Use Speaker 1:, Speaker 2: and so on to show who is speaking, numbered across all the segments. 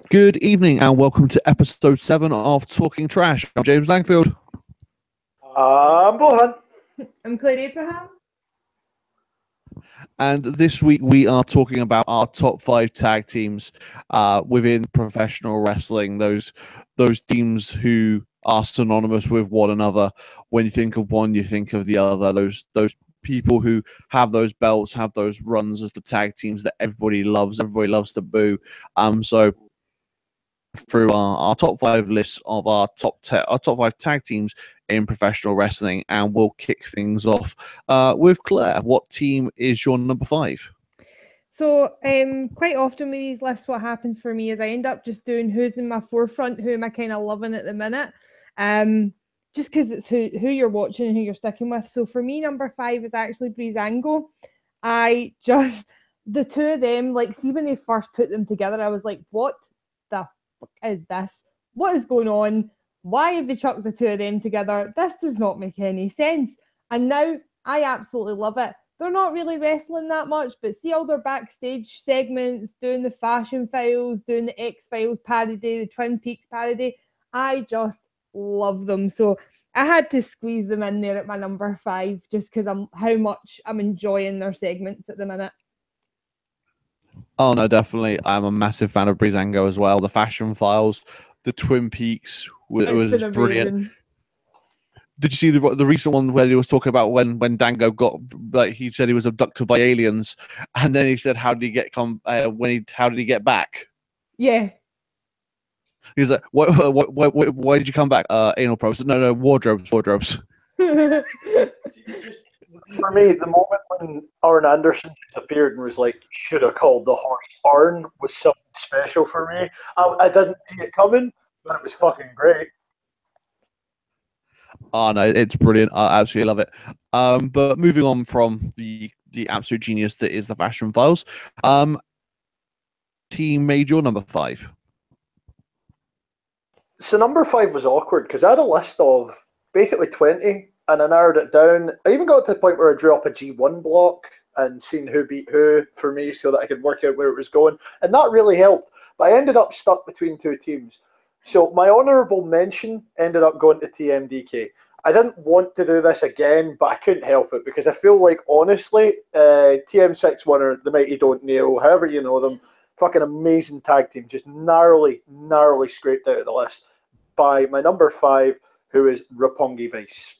Speaker 1: Good evening and welcome to episode 7 of Talking Trash. I'm James Langfield.
Speaker 2: I'm Bohan.
Speaker 3: I'm Claire Abraham.
Speaker 1: And this week we are talking about our top 5 tag teams within professional wrestling. Those teams who are synonymous with one another. When you think of one, you think of the other. Those people who have those belts, have those runs as the tag teams that everybody loves to boo. So through our top 5 lists of our top 5 tag teams in professional wrestling, and we'll kick things off with Claire. What team is your number 5?
Speaker 3: So quite often with these lists, what happens for me is I end up just doing who's in my forefront, who am I kind of loving at the minute, just because it's who you're watching and who you're sticking with. So for me, number 5 is actually Breezango. The two of them, like, see when they first put them together, I was like, what the fuck is this? What is going on? Why have they chucked the two of them together? This does not make any sense. And now I absolutely love it. They're not really wrestling that much, but see all their backstage segments, doing the Fashion Files, doing the X-Files parody, the Twin Peaks parody. I just love them. So I had to squeeze them in there at my number 5 just because how much I'm enjoying their segments at the minute.
Speaker 1: Oh no, definitely. I'm a massive fan of Breezango as well. The Fashion Files, the Twin Peaks was brilliant. Did you see the recent one where he was talking about when Dango got, like, he said he was abducted by aliens, and then he said, how did he get back?
Speaker 3: Yeah.
Speaker 1: He's like, why did you come back? Anal probes. No, wardrobes.
Speaker 2: For me, the moment when Arn Anderson just appeared and was like, should have called the horse Arn, was something special for me. I didn't see it coming, but it was fucking great.
Speaker 1: Oh no, it's brilliant. I absolutely love it. But moving on from the absolute genius that is the Fashion Files, team made your number 5.
Speaker 2: So number 5 was awkward because I had a list of basically 20 and I narrowed it down. I even got to the point where I drew up a G1 block and seen who beat who for me so that I could work out where it was going. And that really helped. But I ended up stuck between two teams. So my honourable mention ended up going to TMDK. I didn't want to do this again, but I couldn't help it because I feel like, honestly, TM6 winner, the Mighty Don't Kneel, however you know them, fucking amazing tag team, just narrowly scraped out of the list by my number 5, who is Roppongi Vice,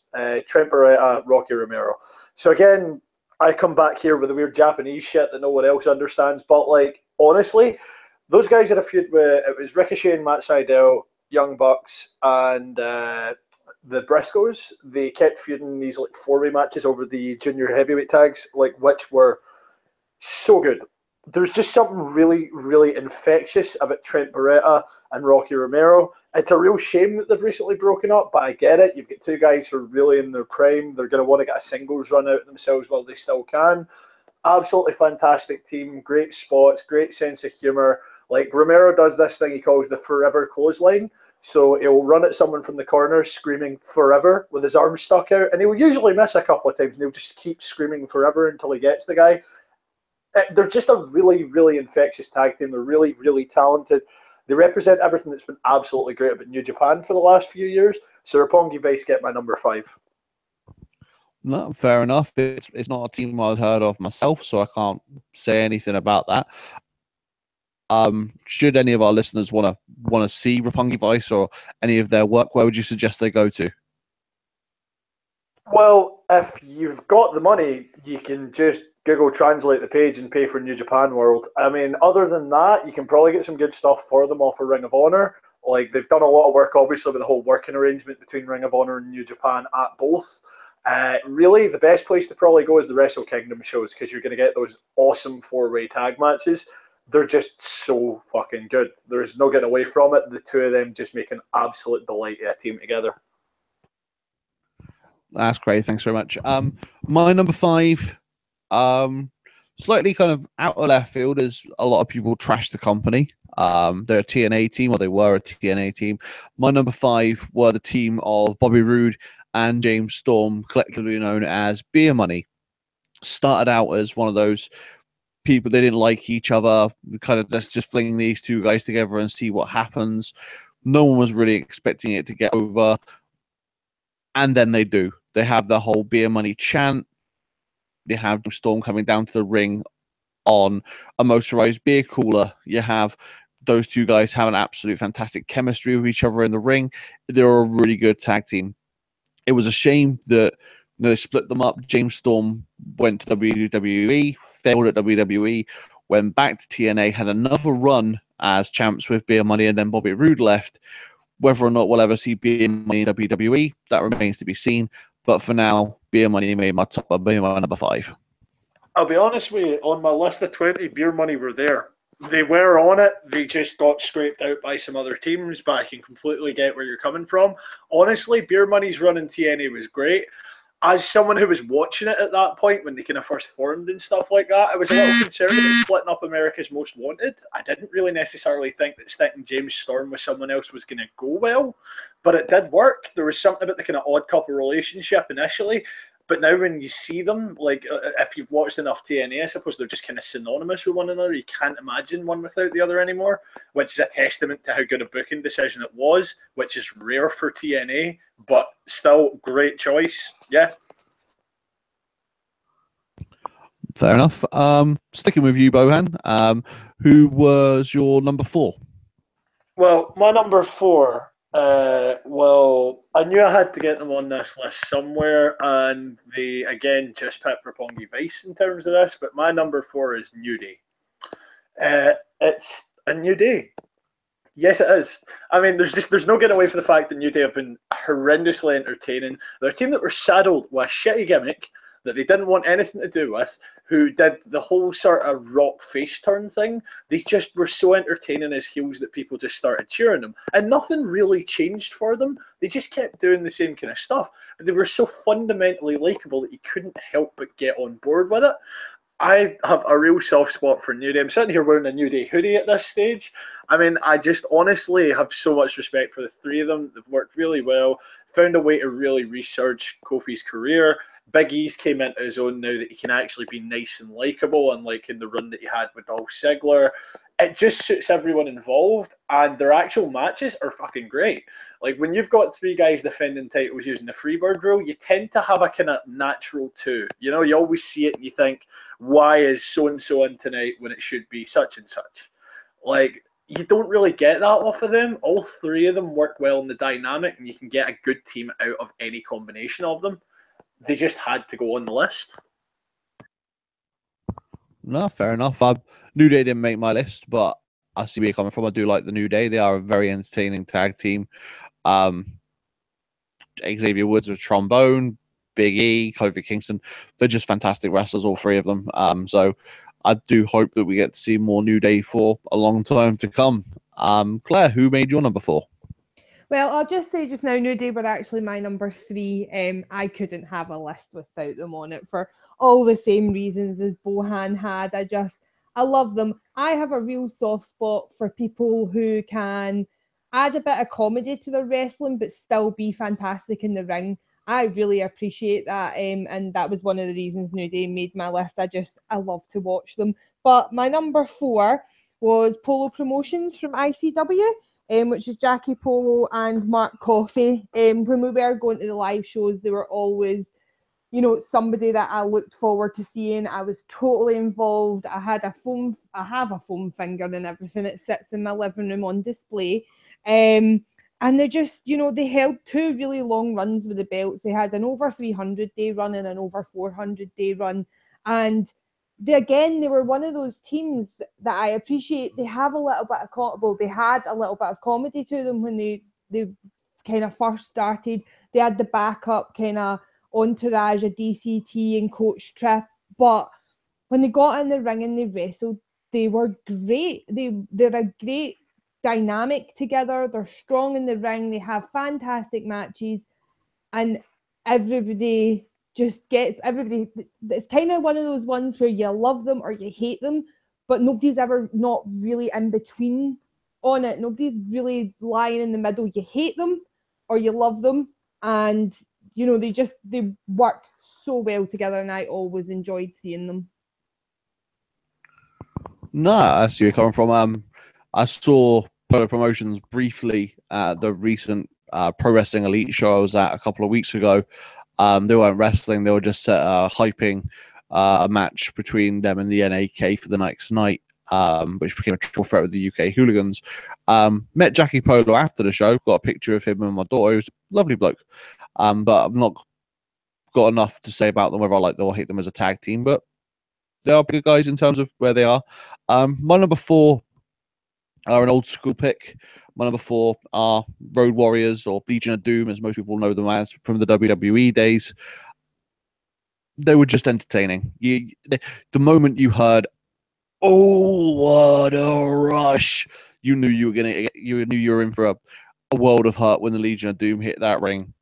Speaker 2: Trent Beretta, Rocky Romero. So again, I come back here with the weird Japanese shit that no one else understands, but like, honestly, those guys had a feud with, it was Ricochet and Matt Sydal, Young Bucks, and the Briscoes. They kept feuding these like 4-way matches over the junior heavyweight tags, like, which were so good. There's just something really, really infectious about Trent Beretta and Rocky Romero. It's a real shame that they've recently broken up, but I get it. You've got two guys who are really in their prime. They're going to want to get a singles run out of themselves while they still can. Absolutely fantastic team. Great spots, great sense of humor. Like, Romero does this thing he calls the forever clothesline. So he'll run at someone from the corner screaming forever with his arms stuck out, and he'll usually miss a couple of times, and he'll just keep screaming forever until he gets the guy. They're just a really, really infectious tag team. They're really, really talented. They represent everything that's been absolutely great about New Japan for the last few years. So Roppongi Vice get my number 5.
Speaker 1: No, fair enough. It's not a team I've heard of myself, so I can't say anything about that. Should any of our listeners want to see Roppongi Vice or any of their work, where would you suggest they go to?
Speaker 2: Well, if you've got the money, you can just Google Translate the page and pay for New Japan World. I mean, other than that, you can probably get some good stuff for them off of Ring of Honor. Like, they've done a lot of work, obviously, with the whole working arrangement between Ring of Honor and New Japan at both. Really, the best place to probably go is the Wrestle Kingdom shows, because you're going to get those awesome 4-way tag matches. They're just so fucking good. There's no getting away from it. The two of them just make an absolute delight of a team together.
Speaker 1: That's great. Thanks very much. My number 5, slightly kind of out of left field, as a lot of people trash the company. They're a TNA team, or they were a TNA team. My number 5 were the team of Bobby Roode and James Storm, collectively known as Beer Money. Started out as one of those people, they didn't like each other. Kind of let's just fling these two guys together and see what happens. No one was really expecting it to get over, and then they do. They have the whole beer money chant. They have Storm coming down to the ring on a motorized beer cooler. You have those two guys have an absolute fantastic chemistry with each other in the ring. They're a really good tag team. It was a shame that they split them up. James Storm went to WWE, failed at WWE, went back to TNA, had another run as champs with Beer Money, and then Bobby Roode left. Whether or not we'll ever see Beer Money in WWE, that remains to be seen. But for now, Beer Money made my number 5.
Speaker 2: I'll be honest with you, on my list of 20, Beer Money were there. They were on it. They just got scraped out by some other teams, but I can completely get where you're coming from. Honestly, Beer Money's run in TNA was great. As someone who was watching it at that point when they kind of first formed and stuff like that, I was a little concerned about splitting up America's Most Wanted. I didn't really necessarily think that sticking James Storm with someone else was going to go well, but it did work. There was something about the kind of odd couple relationship initially, but now when you see them, like if you've watched enough TNA, I suppose they're just kind of synonymous with one another. You can't imagine one without the other anymore, which is a testament to how good a booking decision it was, which is rare for TNA, but still great choice. Yeah.
Speaker 1: Fair enough. Sticking with you, Bohan, who was your number 4?
Speaker 2: Well, my number 4, well, I knew I had to get them on this list somewhere, and they, again, just picked Roppongi Vice in terms of this, but my number 4 is New Day. It's a New Day. Yes, it is. I mean, there's no getting away from the fact that New Day have been horrendously entertaining. They're a team that were saddled with a shitty gimmick that they didn't want anything to do with, who did the whole sort of rock face turn thing. They just were so entertaining as heels that people just started cheering them. And nothing really changed for them. They just kept doing the same kind of stuff. But they were so fundamentally likable that you couldn't help but get on board with it. I have a real soft spot for New Day. I'm sitting here wearing a New Day hoodie at this stage. I mean, I just honestly have so much respect for the three of them. They've worked really well, found a way to really resurge Kofi's career. Big E's came into his own now that he can actually be nice and likable, unlike in the run that he had with Dolph Ziggler. It just suits everyone involved, and their actual matches are fucking great. Like, when you've got 3 guys defending titles using the Freebird rule, you tend to have a kind of natural 2. You know, you always see it and you think, why is so-and-so in tonight when it should be such and such? Like, you don't really get that off of them. All 3 of them work well in the dynamic, and you can get a good team out of any combination of them. They just had to go on the list.
Speaker 1: No, fair enough. New Day didn't make my list, but I see where you're coming from. I do like the New Day. They are a very entertaining tag team. Xavier Woods with trombone, Big E, Kofi Kingston. They're just fantastic wrestlers, all 3 of them. So I do hope that we get to see more New Day for a long time to come. Claire, who made your number 4?
Speaker 3: Well, I'll just say just now, New Day were actually my number 3. I couldn't have a list without them on it for all the same reasons as Bohan had. I love them. I have a real soft spot for people who can add a bit of comedy to their wrestling, but still be fantastic in the ring. I really appreciate that. And that was one of the reasons New Day made my list. I love to watch them. But my number 4 was Polo Promotions from ICW. Which is Jackie Polo and Mark Coffey. When we were going to the live shows, they were always, somebody that I looked forward to seeing. I was totally involved. I have a foam finger and everything. It sits in my living room on display. And they just, they held 2 really long runs with the belts. They had an over 300-day run and an over 400-day run. And they were one of those teams that I appreciate. They have a little bit of they had a little bit of comedy to them when they kind of first started. They had the backup kind of entourage of DCT and Coach Tripp, but when they got in the ring and they wrestled, they were great. They're a great dynamic together. They're strong in the ring. They have fantastic matches, and everybody just gets everybody. It's kind of one of those ones where you love them or you hate them, but nobody's ever not really in between on it. Nobody's really lying in the middle. You hate them or you love them, and they work so well together, and I always enjoyed seeing them.
Speaker 1: No, I see where you're coming from. I saw Polo Promotions briefly at the recent Pro Wrestling Elite show I was at a couple of weeks ago. They weren't wrestling; they were just hyping a match between them and the NAK for the next night, which became a triple threat with the UK Hooligans. Met Jackie Polo after the show, got a picture of him and my daughter. He was a lovely bloke, but I've not got enough to say about them, whether I like them or hate them as a tag team, but they are good guys in terms of where they are. My number 4 are an old school pick. My number 4 are Road Warriors, or Legion of Doom, as most people know them as from the WWE days. They were just entertaining. The moment you heard, "Oh, what a rush!" you knew you were in for a world of hurt when the Legion of Doom hit that ring.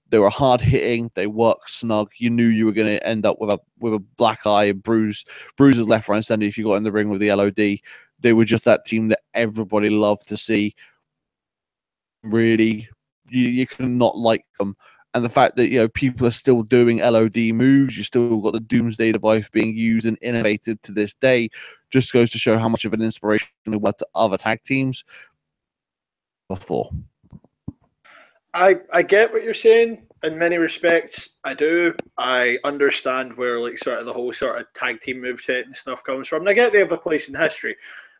Speaker 1: They were hard hitting. They worked snug. You knew you were going to end up with a black eye and bruises left, right, and center if you got in the ring with the LOD. They were just that team that everybody loved to see. Really, you cannot like them. And the fact that people are still doing LOD moves, you still got the Doomsday device being used and innovated to this day, just goes to show how much of an inspiration they were to other tag teams before.
Speaker 2: I get what you're saying in many respects. I do. I understand where sort of the whole sort of tag team moveset and stuff comes from. And I get they have a place in history.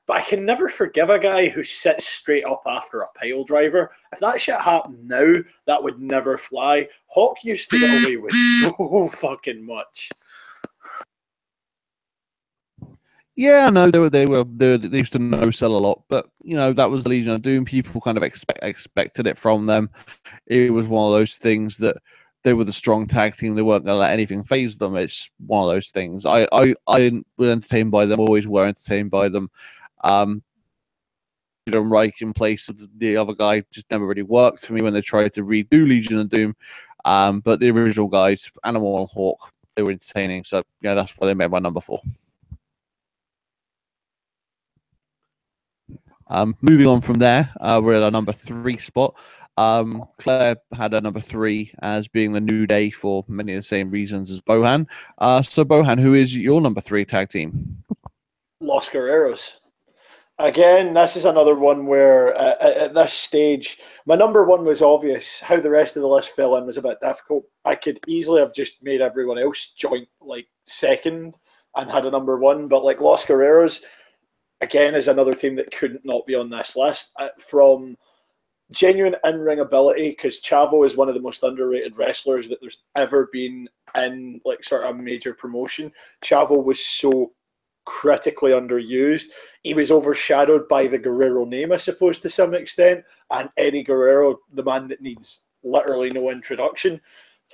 Speaker 2: But I can never forgive a guy who sits straight up after a pile driver. If that shit happened now, that would never fly. Hawk used to get away with so fucking much.
Speaker 1: Yeah, no, they used to no sell a lot, but that was the Legion of Doom. People kind of expected it from them. It was one of those things that they were the strong tag team. They weren't going to let anything phase them. It's one of those things. I was entertained by them. Always were entertained by them. Reich in place of the other guy just never really worked for me when they tried to redo Legion of Doom. But the original guys, Animal and Hawk, they were entertaining. So that's why they made my number 4. Moving on from there, we're at our number 3 spot. Claire had a number 3 as being the New Day for many of the same reasons as Bohan. So Bohan, who is your number 3 tag team?
Speaker 2: Los Guerreros. Again, this is another one where at this stage, my number 1 was obvious. How the rest of the list fell in was a bit difficult. I could easily have just made everyone else joint second and had a number 1, but Los Guerreros, again, is another team that couldn't not be on this list. From genuine in-ring ability, because Chavo is one of the most underrated wrestlers that there's ever been in sort of a major promotion. Chavo was so critically underused. He was overshadowed by the Guerrero name, I suppose, to some extent, and Eddie Guerrero, the man that needs literally no introduction.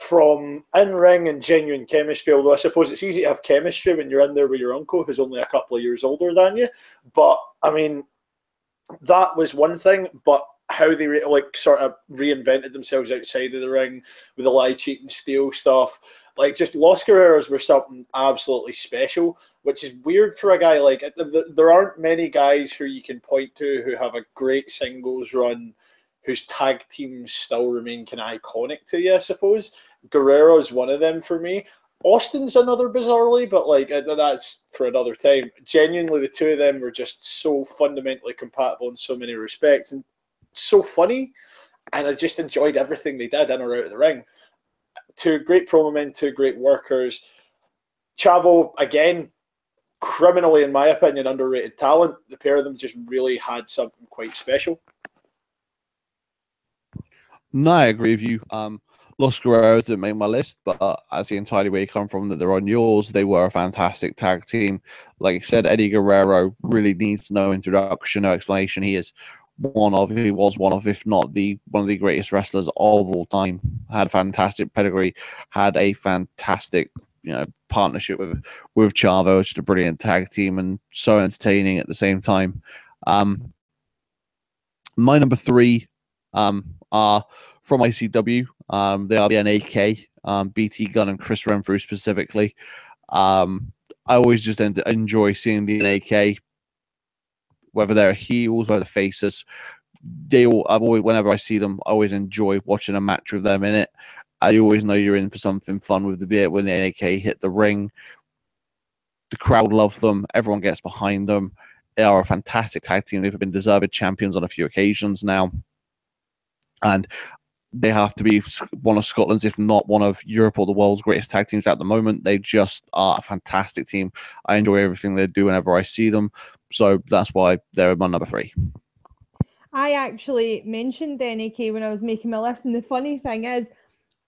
Speaker 2: From in-ring and genuine chemistry, although I suppose it's easy to have chemistry when you're in there with your uncle who's only a couple of years older than you. But, I mean, that was one thing, but how they sort of reinvented themselves outside of the ring with the lie, cheat, and steal stuff. Just Los Guerreros were something absolutely special, which is weird for a guy there aren't many guys who you can point to who have a great singles run whose tag teams still remain kind of iconic to you, I suppose. Guerrero is one of them for me. Austin's another bizarrely, but that's for another time. Genuinely, the two of them were just so fundamentally compatible in so many respects and so funny, and I just enjoyed everything they did in or out of the ring. 2 great promo men, 2 great workers. Chavo, again, criminally, in my opinion, underrated talent. The pair of them just really had something quite special.
Speaker 1: No, I agree with you. Los Guerreros didn't make my list, but I see entirely where you come from, that they're on yours. They were a fantastic tag team. Like I said, Eddie Guerrero really needs no introduction, no explanation. He was one of, if not one of the greatest wrestlers of all time. Had a fantastic pedigree, had a fantastic partnership with Chavo. Just a brilliant tag team and so entertaining at the same time. My number 3 are from ICW. They are the NAK, BT Gunn and Chris Renfrew specifically. I always just enjoy seeing the NAK, whether they're heels or the faces. Whenever I see them, I always enjoy watching a match with them in it. I always know you're in for something fun with the bit when the NAK hit the ring. The crowd love them. Everyone gets behind them. They are a fantastic tag team. They've been deserved champions on a few occasions now. And they have to be one of Scotland's, if not one of Europe or the world's greatest tag teams at the moment. They just are a fantastic team. I enjoy everything they do whenever I see them. So that's why they're my number 3.
Speaker 3: I actually mentioned NAK when I was making my list, and the funny thing is,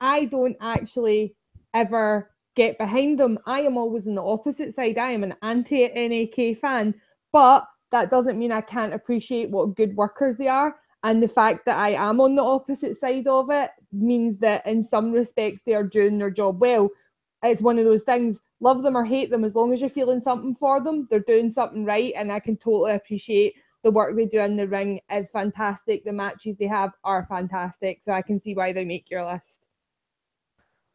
Speaker 3: I don't actually ever get behind them. I am always on the opposite side. I am an anti-NAK fan, but that doesn't mean I can't appreciate what good workers they are. And the fact that I am on the opposite side of it means that in some respects they are doing their job well. It's one of those things, love them or hate them, as long as you're feeling something for them, they're doing something right, and I can totally appreciate the work they do in the ring is fantastic. The matches they have are fantastic, so I can see why they make your list.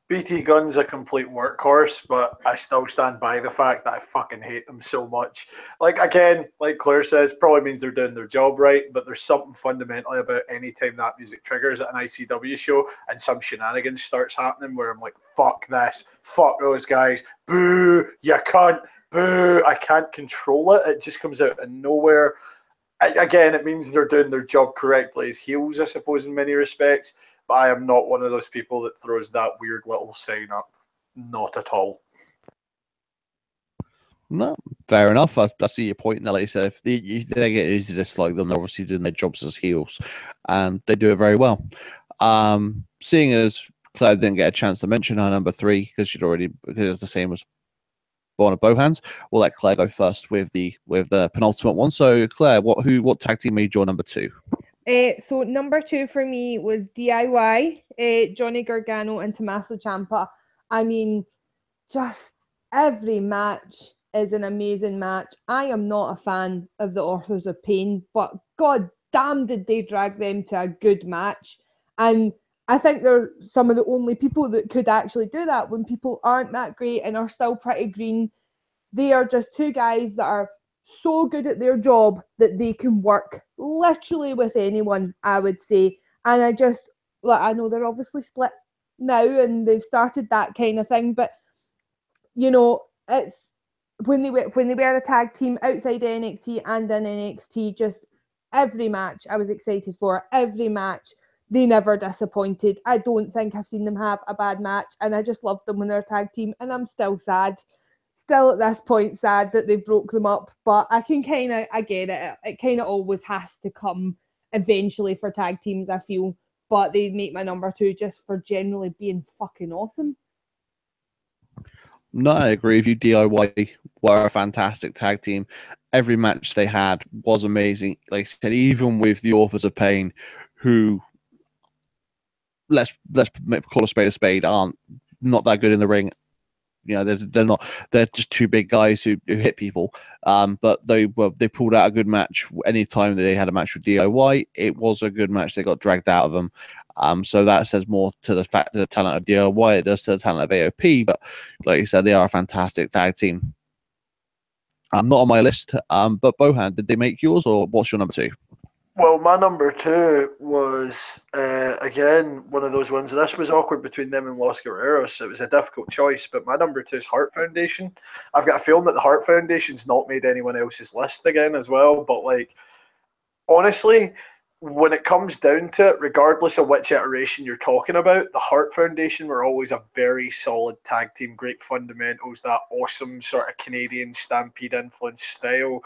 Speaker 2: BT Gun's a complete workhorse, but I still stand by the fact that I fucking hate them so much. Like, again, like Claire says, probably means they're doing their job right, but there's something fundamentally about any time that music triggers at an ICW show and some shenanigans starts happening where I'm like, fuck this, fuck those guys, boo, you cunt, boo, I can't control it. It just comes out of nowhere. Again, it means they're doing their job correctly as heels, I suppose, in many respects. But I am not one of those people that throws that weird little sign up. Not at all.
Speaker 1: No, fair enough. I see your point. Like you said, if they get easy to dislike them, they're obviously doing their jobs as heels, and they do it very well. Seeing as Claire didn't get a chance to mention her number 3 because it's the same as one of Bohan's, we'll let Claire go first with the penultimate one. So Claire, what tag team made your number 2?
Speaker 3: So number 2 for me was DIY, Johnny Gargano and Tommaso Ciampa. I mean, just every match is an amazing match. I am not a fan of the Authors of Pain, but god damn did they drag them to a good match. And I think they're some of the only people that could actually do that when people aren't that great and are still pretty green. They are just 2 guys that are so good at their job that they can work literally with anyone, I would say. And I know they're obviously split now and they've started that kind of thing, but it's when they were a tag team outside NXT and in NXT, just every match I was excited for. Every match, they never disappointed. I don't think I've seen them have a bad match, and I just loved them when they're a tag team, and I'm still sad. Still at this point sad that they broke them up, but I get it. It kind of always has to come eventually for tag teams, I feel. But they make my number 2 just for generally being fucking awesome.
Speaker 1: No, I agree with you. DIY were a fantastic tag team. Every match they had was amazing. Like I said, even with the Authors of Pain, who let's call a spade, aren't not that good in the ring. They're not. They're just 2 big guys who hit people. But they pulled out a good match. Anytime that they had a match with DIY, it was a good match. They got dragged out of them. So that says more to the fact that the talent of DIY it does to the talent of AOP. But like you said, they are a fantastic tag team. Not on my list. But Bohan, did they make yours, or what's your number 2?
Speaker 2: Well, my number 2 was, again, one of those ones. This was awkward between them and Los Guerreros. It was a difficult choice, but my number 2 is Heart Foundation. I've got a feeling that the Heart Foundation's not made anyone else's list again as well, but, like, honestly, when it comes down to it, regardless of which iteration you're talking about, the Heart Foundation were always a very solid tag team, great fundamentals, that awesome sort of Canadian Stampede influence style.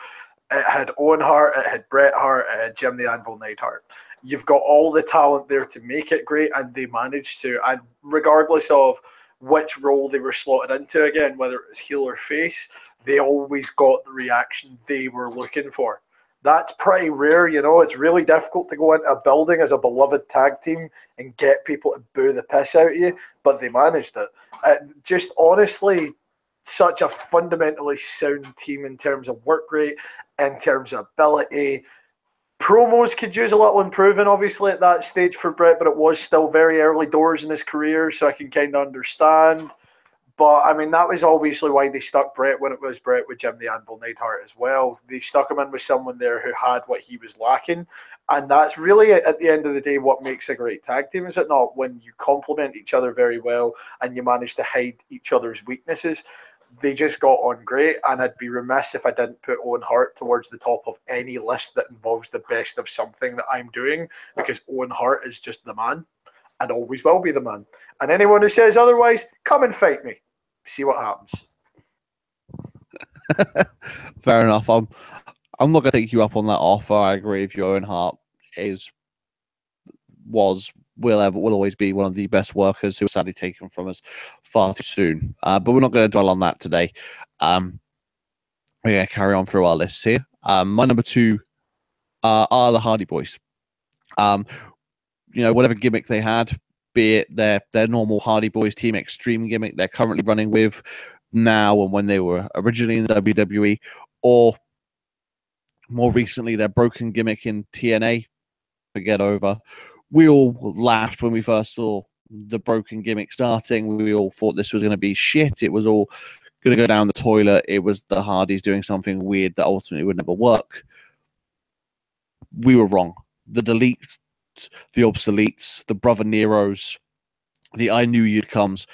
Speaker 2: It had Owen Hart, it had Bret Hart, it had Jim the Anvil Neidhart. You've got all the talent there to make it great, and they managed to. And regardless of which role they were slotted into, again, whether it was heel or face, they always got the reaction they were looking for. That's pretty rare, It's really difficult to go into a building as a beloved tag team and get people to boo the piss out of you, but they managed it. Just honestly, such a fundamentally sound team in terms of work rate, in terms of ability. Promos could use a little improving, obviously, at that stage for Bret, but it was still very early doors in his career, so I can kind of understand. But, I mean, that was obviously why they stuck Bret when it was Bret with Jim the Anvil Neidhart as well. They stuck him in with someone there who had what he was lacking. And that's really, at the end of the day, what makes a great tag team, is it not? When you complement each other very well and you manage to hide each other's weaknesses. they just got on great, and I'd be remiss if I didn't put Owen Hart towards the top of any list that involves the best of something that I'm doing, because Owen Hart is just the man and always will be the man. And anyone who says otherwise, come and fight me. See what happens.
Speaker 1: Fair enough. I'm not going to take you up on that offer. I agree with you. Owen Hart will always be one of the best workers who was sadly taken from us far too soon. But we're not going to dwell on that today. We're going to carry on through our lists here. My number 2 are the Hardy Boys. Whatever gimmick they had, be it their normal Hardy Boys Team Extreme gimmick they're currently running with now and when they were originally in the WWE, or more recently their broken gimmick in TNA, Get Over. We all laughed when we first saw the broken gimmick starting. We all thought this was going to be shit. It was all going to go down the toilet. It was the Hardys doing something weird that ultimately would never work. We were wrong. The deletes, the obsoletes, the Brother Neros, the I Knew You'd Comes,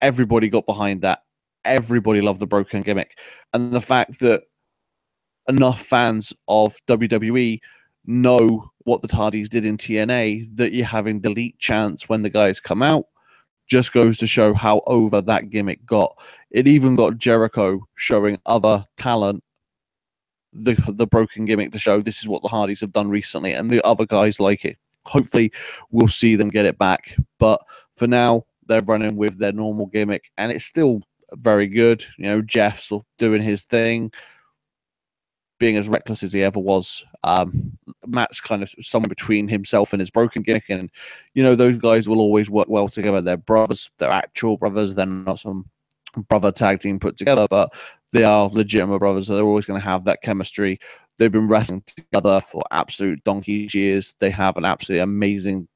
Speaker 1: everybody got behind that. Everybody loved the broken gimmick. And the fact that enough fans of WWE know what the Hardys did in TNA, that you're having delete chants when the guys come out, just goes to show how over that gimmick got. It even got Jericho showing other talent the broken gimmick to show this is what the Hardys have done recently, and the other guys like it. Hopefully we'll see them get it back, but for now they're running with their normal gimmick, and it's still very good. Jeff's doing his thing, being as reckless as he ever was. Matt's kind of somewhere between himself and his broken gimmick, and those guys will always work well together. They're brothers, they're actual brothers. They're not some brother tag team put together, but they are legitimate brothers, so they're always going to have that chemistry. They've been wrestling together for absolute donkey's years. They have an absolutely amazing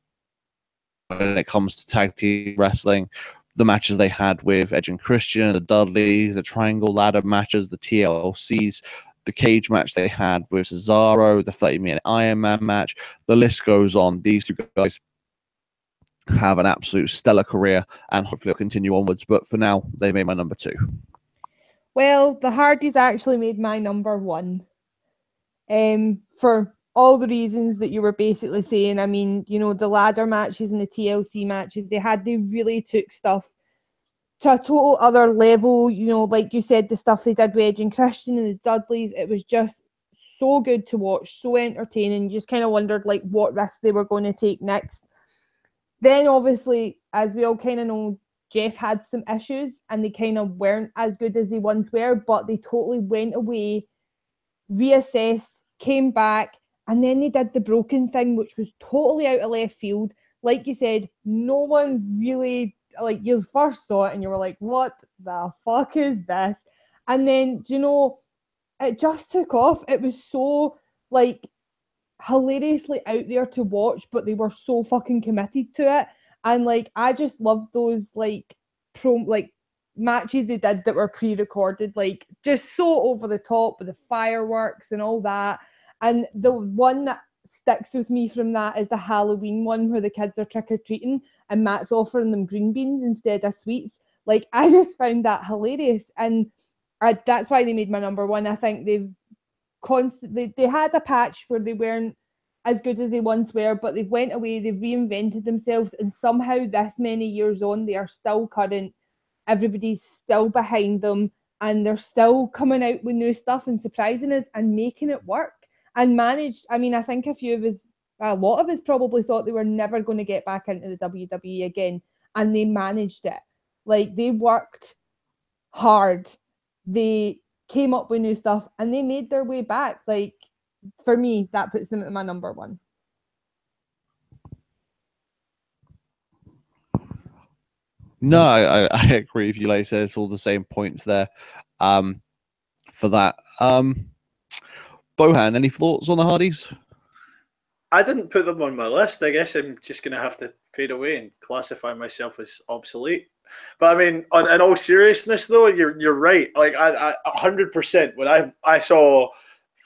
Speaker 1: when it comes to tag team wrestling. The matches they had with Edge and Christian, the Dudleys, the Triangle Ladder matches, the TLCs, the cage match they had with Cesaro, the 30-minute Iron Man match, the list goes on. These two guys have an absolute stellar career, and hopefully they'll continue onwards. But for now, they made my number 2.
Speaker 3: Well, the Hardys actually made my number 1. For all the reasons that you were basically saying. I mean, the ladder matches and the TLC matches, they really took stuff to a total other level. Like you said, the stuff they did with Edge and Christian and the Dudleys, it was just so good to watch, so entertaining. You just kind of wondered what risks they were going to take next. Then obviously, as we all kind of know, Jeff had some issues and they kind of weren't as good as they once were, but they totally went away, reassessed, came back, and then they did the broken thing, which was totally out of left field. Like you said, no one really, you first saw it and you were like, what the fuck is this? And then, it just took off. It was so, hilariously out there to watch, but they were so fucking committed to it. And, I just loved those, matches they did that were pre-recorded, just so over the top with the fireworks and all that. And the one that sticks with me from that is the Halloween one where the kids are trick-or-treating and Matt's offering them green beans instead of sweets. I just found that hilarious, and that's why they made my number 1. I think they've they had a patch where they weren't as good as they once were, but they've went away, they've reinvented themselves, and somehow this many years on, they are still current. Everybody's still behind them, and they're still coming out with new stuff and surprising us and making it work. And managed, I mean, I think a lot of us probably thought they were never going to get back into the WWE again, and they managed it. They worked hard, they came up with new stuff, and they made their way back. For me, that puts them at my number 1.
Speaker 1: No, I agree with you, like I said, it's all the same points there for that. Bohan, any thoughts on the Hardys?
Speaker 2: I didn't put them on my list. I guess I'm just going to have to fade away and classify myself as obsolete. But I mean, in all seriousness, though, you're right. I 100%. When I saw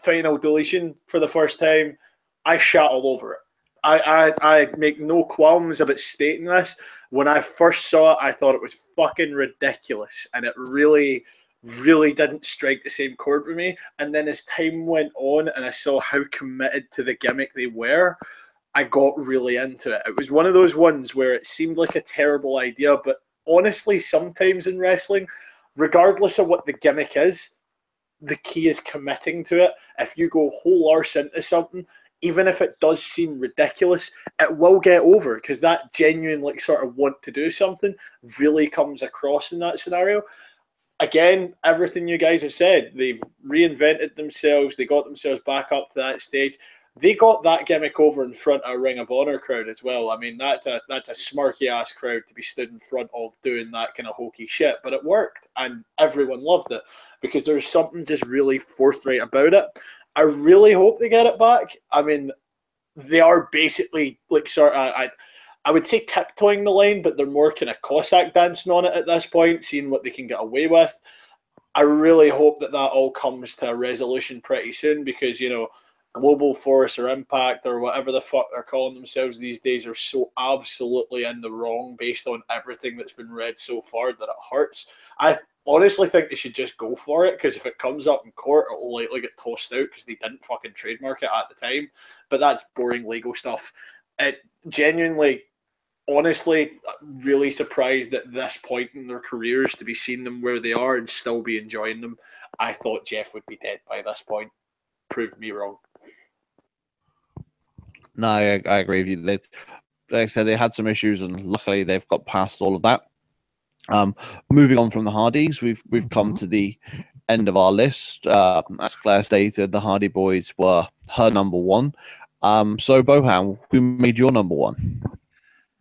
Speaker 2: Final Deletion for the first time, I shat all over it. I make no qualms about stating this. When I first saw it, I thought it was fucking ridiculous, and it really, really didn't strike the same chord with me. And then as time went on, and I saw how committed to the gimmick they were, I got really into it. It was one of those ones where it seemed like a terrible idea, but honestly, sometimes in wrestling, regardless of what the gimmick is, the key is committing to it. If you go whole arse into something, even if it does seem ridiculous, it will get over because that genuine like sort of want to do something really comes across in that scenario. Again, everything you guys have said, they've reinvented themselves, they got themselves back up to that stage. They got that gimmick over in front of a Ring of Honor crowd as well. I mean, that's a smarky ass crowd to be stood in front of doing that kind of hokey shit, but it worked and everyone loved it because there's something just really forthright about it. I really hope they get it back. I mean, they are basically like sort of I would say tiptoeing the line, but they're more kind of Cossack dancing on it at this point, seeing what they can get away with. I really hope that all comes to a resolution pretty soon because, you know, Global Force or Impact or whatever the fuck they're calling themselves these days are so absolutely in the wrong based on everything that's been read so far that it hurts. I honestly think they should just go for it because if it comes up in court, it will likely get tossed out because they didn't fucking trademark it at the time. But that's boring legal stuff. It genuinely, honestly, really surprised at this point in their careers to be seeing them where they are and still be enjoying them. I thought Jeff would be dead by this point. Proved me wrong.
Speaker 1: No, I agree with you. Like I said, they had some issues, and luckily they've got past all of that. Moving on from the Hardys, we've come to the end of our list. As Claire stated, the Hardy Boys were her number one. So Bohan, who made your number one?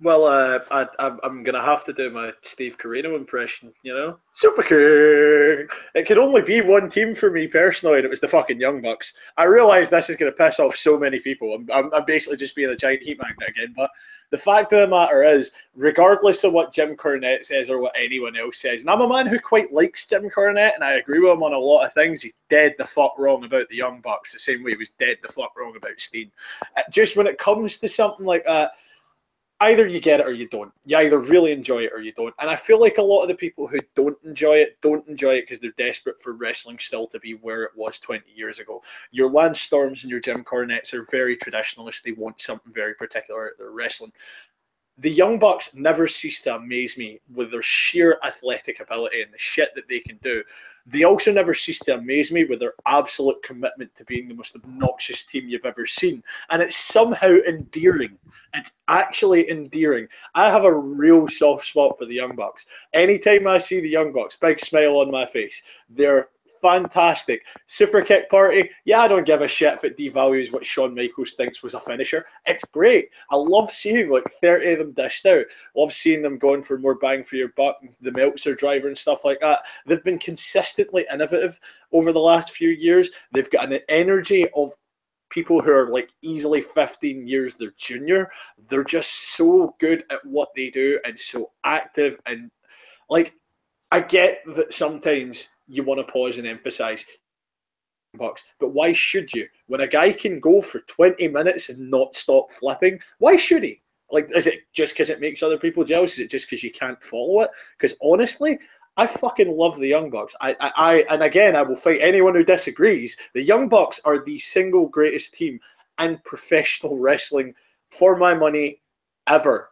Speaker 2: Well, I'm going to have to do my Steve Corino impression, you know? Super King! It could only be one team for me personally, and it was the fucking Young Bucks. I realise this is going to piss off so many people. I'm basically just being a giant heat magnet again, but the fact of the matter is, regardless of what Jim Cornette says or what anyone else says, and I'm a man who quite likes Jim Cornette, and I agree with him on a lot of things, he's dead the fuck wrong about the Young Bucks, the same way he was dead the fuck wrong about Steen. Just when it comes to something like that, either you get it or you don't. You either really enjoy it or you don't. And I feel like a lot of the people who don't enjoy it because they're desperate for wrestling still to be where it was 20 years ago. Your Lance Storms and your Jim Cornettes are very traditionalist. They want something very particular at their wrestling. The Young Bucks never cease to amaze me with their sheer athletic ability and the shit that they can do. They also never cease to amaze me with their absolute commitment to being the most obnoxious team you've ever seen. And it's somehow endearing. It's actually endearing. I have a real soft spot for the Young Bucks. Anytime I see the Young Bucks, big smile on my face. They're fantastic. Super kick party. Yeah, I don't give a shit if it devalues what Shawn Michaels thinks was a finisher. It's great. I love seeing like 30 of them dished out. Love seeing them going for more bang for your buck, the Meltzer driver and stuff like that. They've been consistently innovative over the last few years. They've got an energy of people who are like easily 15 years their junior. They're just so good at what they do and so active and like I get that sometimes you want to pause and emphasize Bucks, but why should you? When a guy can go for 20 minutes and not stop flipping, why should he? Like, is it just because it makes other people jealous? Is it just because you can't follow it? Because honestly, I fucking love the Young Bucks. And again, I will fight anyone who disagrees. The Young Bucks are the single greatest team in professional wrestling for my money ever.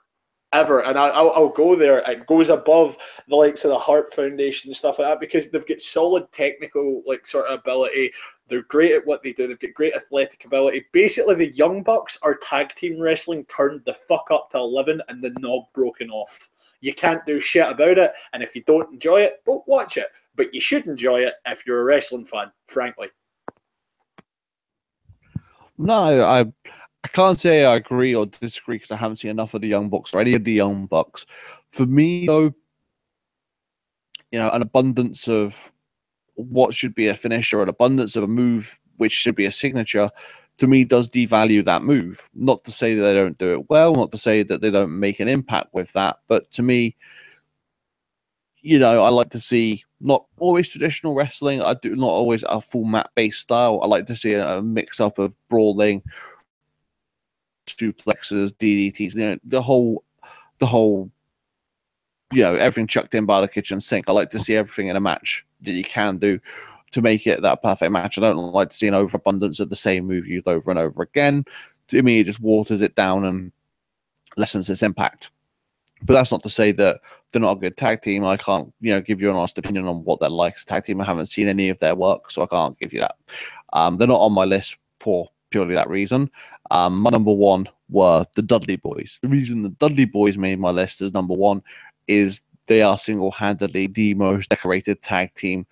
Speaker 2: And I'll go there. It goes above the likes of the Hart Foundation and stuff like that because they've got solid technical like sort of ability. They're great at what they do. They've got great athletic ability. Basically, the Young Bucks are tag team wrestling turned the fuck up to 11 and the knob broken off. You can't do shit about it, and if you don't enjoy it, don't watch it. But you should enjoy it if you're a wrestling fan, frankly.
Speaker 1: No, I can't say I agree or disagree because I haven't seen enough of the Young Bucks or any of the Young Bucks. For me, though, you know, an abundance of what should be a finisher, an abundance of a move which should be a signature, to me does devalue that move. Not to say that they don't do it well, not to say that they don't make an impact with that, but to me, you know, I like to see not always traditional wrestling. I do not always a full mat-based style. I like to see a mix-up of brawling, suplexes, DDTs, the whole, everything chucked in by the kitchen sink. I like to see everything in a match that you can do to make it that perfect match. I don't like to see an overabundance of the same move used over and over again. To me, it just waters it down and lessens its impact. But that's not to say that they're not a good tag team. I can't, give you an honest opinion on what they're like as a tag team. I haven't seen any of their work, so I can't give you that. They're not on my list for purely that reason. My number one were the Dudley Boys. The reason the Dudley Boys made my list as number one is they are single-handedly the most decorated tag team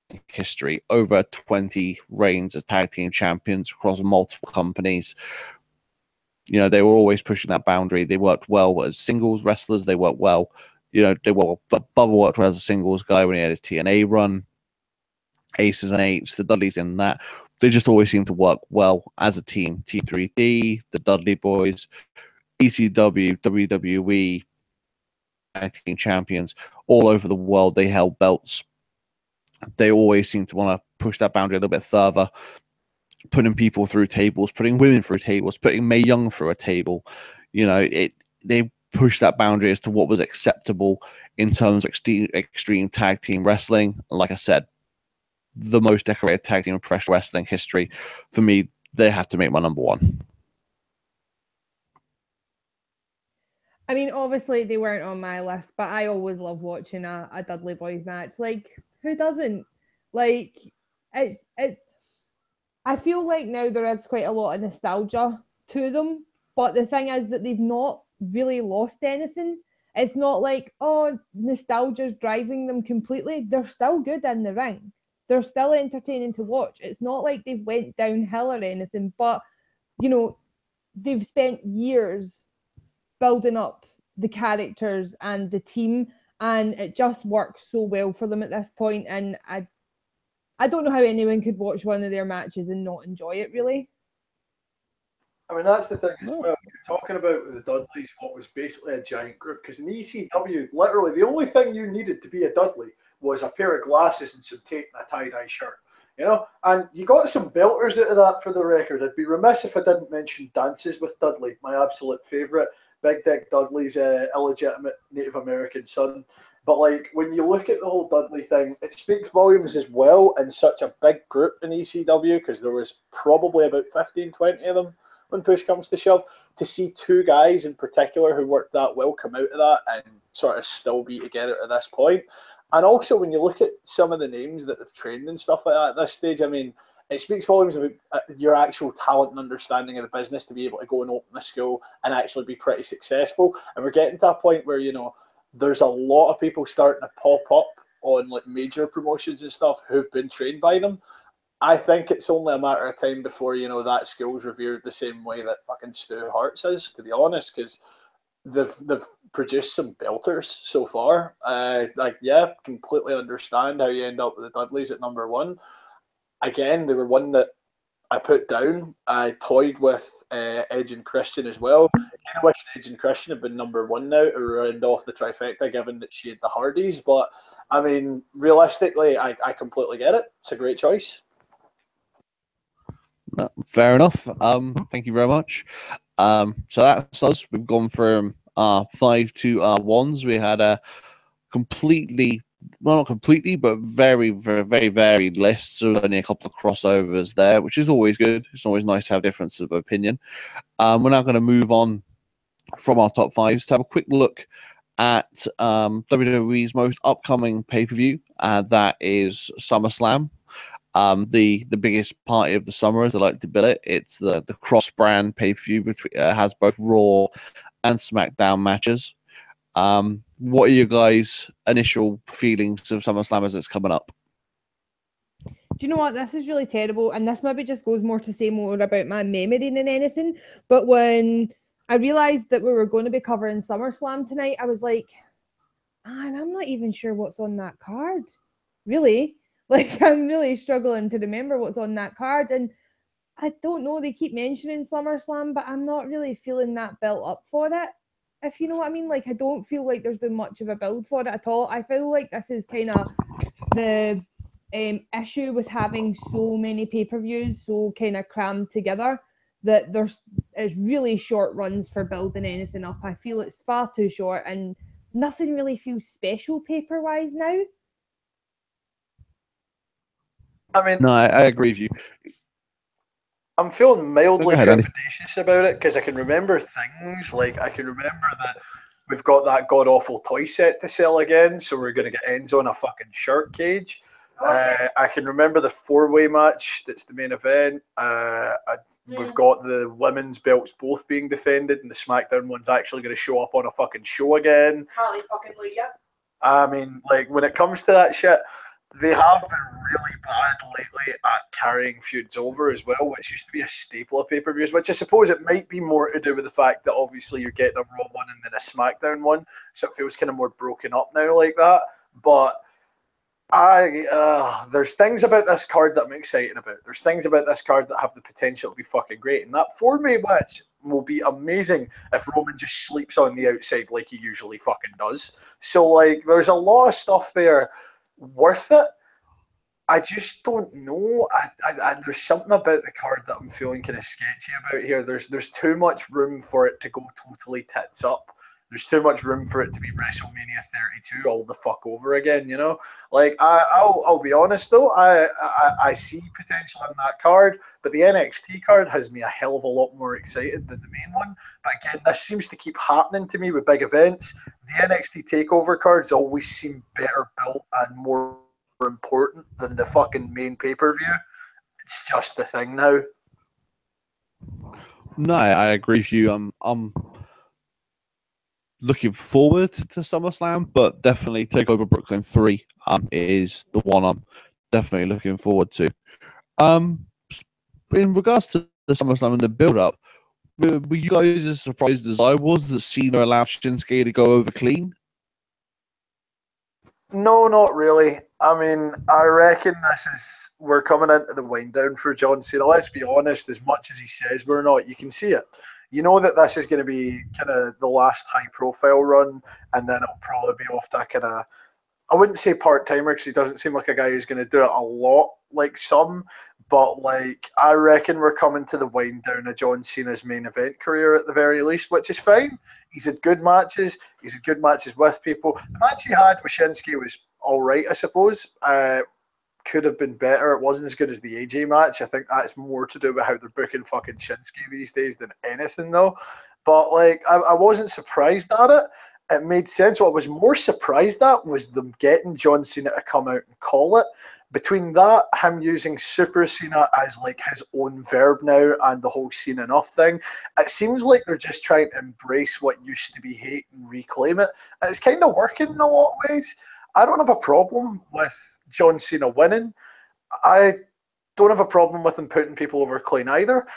Speaker 1: in history. Over 20 reigns as tag team champions across multiple companies. They were always pushing that boundary. They worked well as singles wrestlers. They worked well. Bubba worked well as a singles guy when he had his TNA run. Aces and Eights, the Dudleys in that. They just always seem to work well as a team. T3D, the Dudley Boys, ECW, WWE, tag team champions all over the world. They held belts. They always seem to want to push that boundary a little bit further, putting people through tables, putting women through tables, putting Mae Young through a table. They pushed that boundary as to what was acceptable in terms of extreme tag team wrestling. And like I said, the most decorated tag team in professional wrestling history. For me, they have to make my number one.
Speaker 3: I mean, obviously they weren't on my list, but I always love watching a Dudley Boys match. Like, who doesn't? Like, it's. I feel like now there is quite a lot of nostalgia to them, but the thing is that they've not really lost anything. It's not like, nostalgia's driving them completely. They're still good in the ring. They're still entertaining to watch. It's not like they've went downhill or anything, but, they've spent years building up the characters and the team, and it just works so well for them at this point. And I don't know how anyone could watch one of their matches and not enjoy it, really.
Speaker 2: I mean, that's the thing as well. You're talking about the Dudleys, what was basically a giant group. Because in ECW, literally, the only thing you needed to be a Dudley was a pair of glasses and some tape and a tie-dye shirt. And you got some belters out of that for the record. I'd be remiss if I didn't mention Dances with Dudley, my absolute favourite. Big Dick Dudley's illegitimate Native American son. But when you look at the whole Dudley thing, it speaks volumes as well in such a big group in ECW, because there was probably about 15, 20 of them when push comes to shove. To see two guys in particular who worked that well come out of that and sort of still be together at this point. And also when you look at some of the names that they've trained and stuff like that at this stage, I mean, it speaks volumes about your actual talent and understanding of the business to be able to go and open a school and actually be pretty successful. And we're getting to a point where, there's a lot of people starting to pop up on major promotions and stuff who've been trained by them. I think it's only a matter of time before, that school's revered the same way that fucking Stu Hart's is, to be honest, because they've produced some belters so far. Completely understand how you end up with the Dudleys at number one. Again, they were one that I put down. I toyed with Edge and Christian as well. I wish Edge and Christian had been number one now to round off the trifecta, given that she had the Hardys. But, I mean, realistically, I completely get it. It's a great choice.
Speaker 1: Fair enough. Thank you very much. So that's us. We've gone from our 5 to our 1s. We had a not completely, but very, very, very varied lists. So only a couple of crossovers there, which is always good. It's always nice to have differences of opinion. We're now going to move on from our top 5s to have a quick look at WWE's most upcoming pay-per-view. That is SummerSlam. The biggest party of the summer, as I like to bill it. It's the cross-brand pay-per-view, which has both Raw and SmackDown matches. What are your guys' initial feelings of SummerSlam as it's coming up?
Speaker 3: Do you know what? This is really terrible, and this maybe just goes more to say more about my memory than anything. But when I realised that we were going to be covering SummerSlam tonight, I was like, man, I'm not even sure what's on that card. Really? I'm really struggling to remember what's on that card. And I don't know, they keep mentioning SummerSlam, but I'm not really feeling that built up for it. If you know what I mean? I don't feel like there's been much of a build for it at all. I feel like this is kind of the issue with having so many pay-per-views so kind of crammed together, that there's it's really short runs for building anything up. I feel it's far too short, and nothing really feels special paper-wise now.
Speaker 2: I mean,
Speaker 1: No, I agree with you.
Speaker 2: I'm feeling mildly
Speaker 1: Go ahead, Andy.
Speaker 2: trepidatious about it because I can remember things like I can remember that we've got that god awful toy set to sell again, so we're going to get Enzo in a fucking shark cage. I can remember the four-way match that's the main event. We've got the women's belts both being defended, and the SmackDown one's actually going to show up on a fucking show again. I mean, like, when it comes to that shit, they have been really bad lately at carrying feuds over as well, which used to be a staple of pay-per-views, which I suppose it might be more to do with the fact that obviously you're getting a Raw one and then a SmackDown one, so it feels kind of more broken up now like that. But there's things about this card that I'm excited about. There's things about this card that have the potential to be fucking great, and that four-way match will be amazing if Roman just sleeps on the outside like he usually fucking does. So, like, there's a lot of stuff there worth it. I just don't know. There's something about the card that I'm feeling kind of sketchy about here. There's too much room for it to go totally tits up. There's too much room for it to be WrestleMania 32 all the fuck over again, you know? Like, I'll be honest though, I see potential in that card, but the NXT card has me a hell of a lot more excited than the main one. But again, this seems to keep happening to me with big events. The NXT TakeOver cards always seem better built and more important than the fucking main pay-per-view. It's just the thing now.
Speaker 1: No, I agree with you. I'm looking forward to SummerSlam, but definitely TakeOver Brooklyn 3 is the one I'm definitely looking forward to. In regards to the SummerSlam and the build-up, were you guys as surprised as I was that Cena allowed Shinsuke to go over clean?
Speaker 2: No, not really. I mean, I reckon we're coming into the wind down for John Cena. Let's be honest, as much as he says we're not, you can see it. You know that this is going to be kind of the last high-profile run, and then it'll probably be off that kind of, I wouldn't say part-timer because he doesn't seem like a guy who's going to do it a lot like some, but like I reckon we're coming to the wind down of John Cena's main event career at the very least, which is fine. He's had good matches. He's had good matches with people. The match he had with Shinsuke was all right, I suppose. Could have been better. It wasn't as good as the AJ match. I think that's more to do with how they're booking fucking Shinsuke these days than anything, though. But like, I wasn't surprised at it. It made sense. What I was more surprised at was them getting John Cena to come out and call it. Between that, him using Super Cena as like his own verb now, and the whole Cena enough thing, it seems like they're just trying to embrace what used to be hate and reclaim it. And it's kind of working in a lot of ways. I don't have a problem with John Cena winning. I don't have a problem with him putting people over clean either.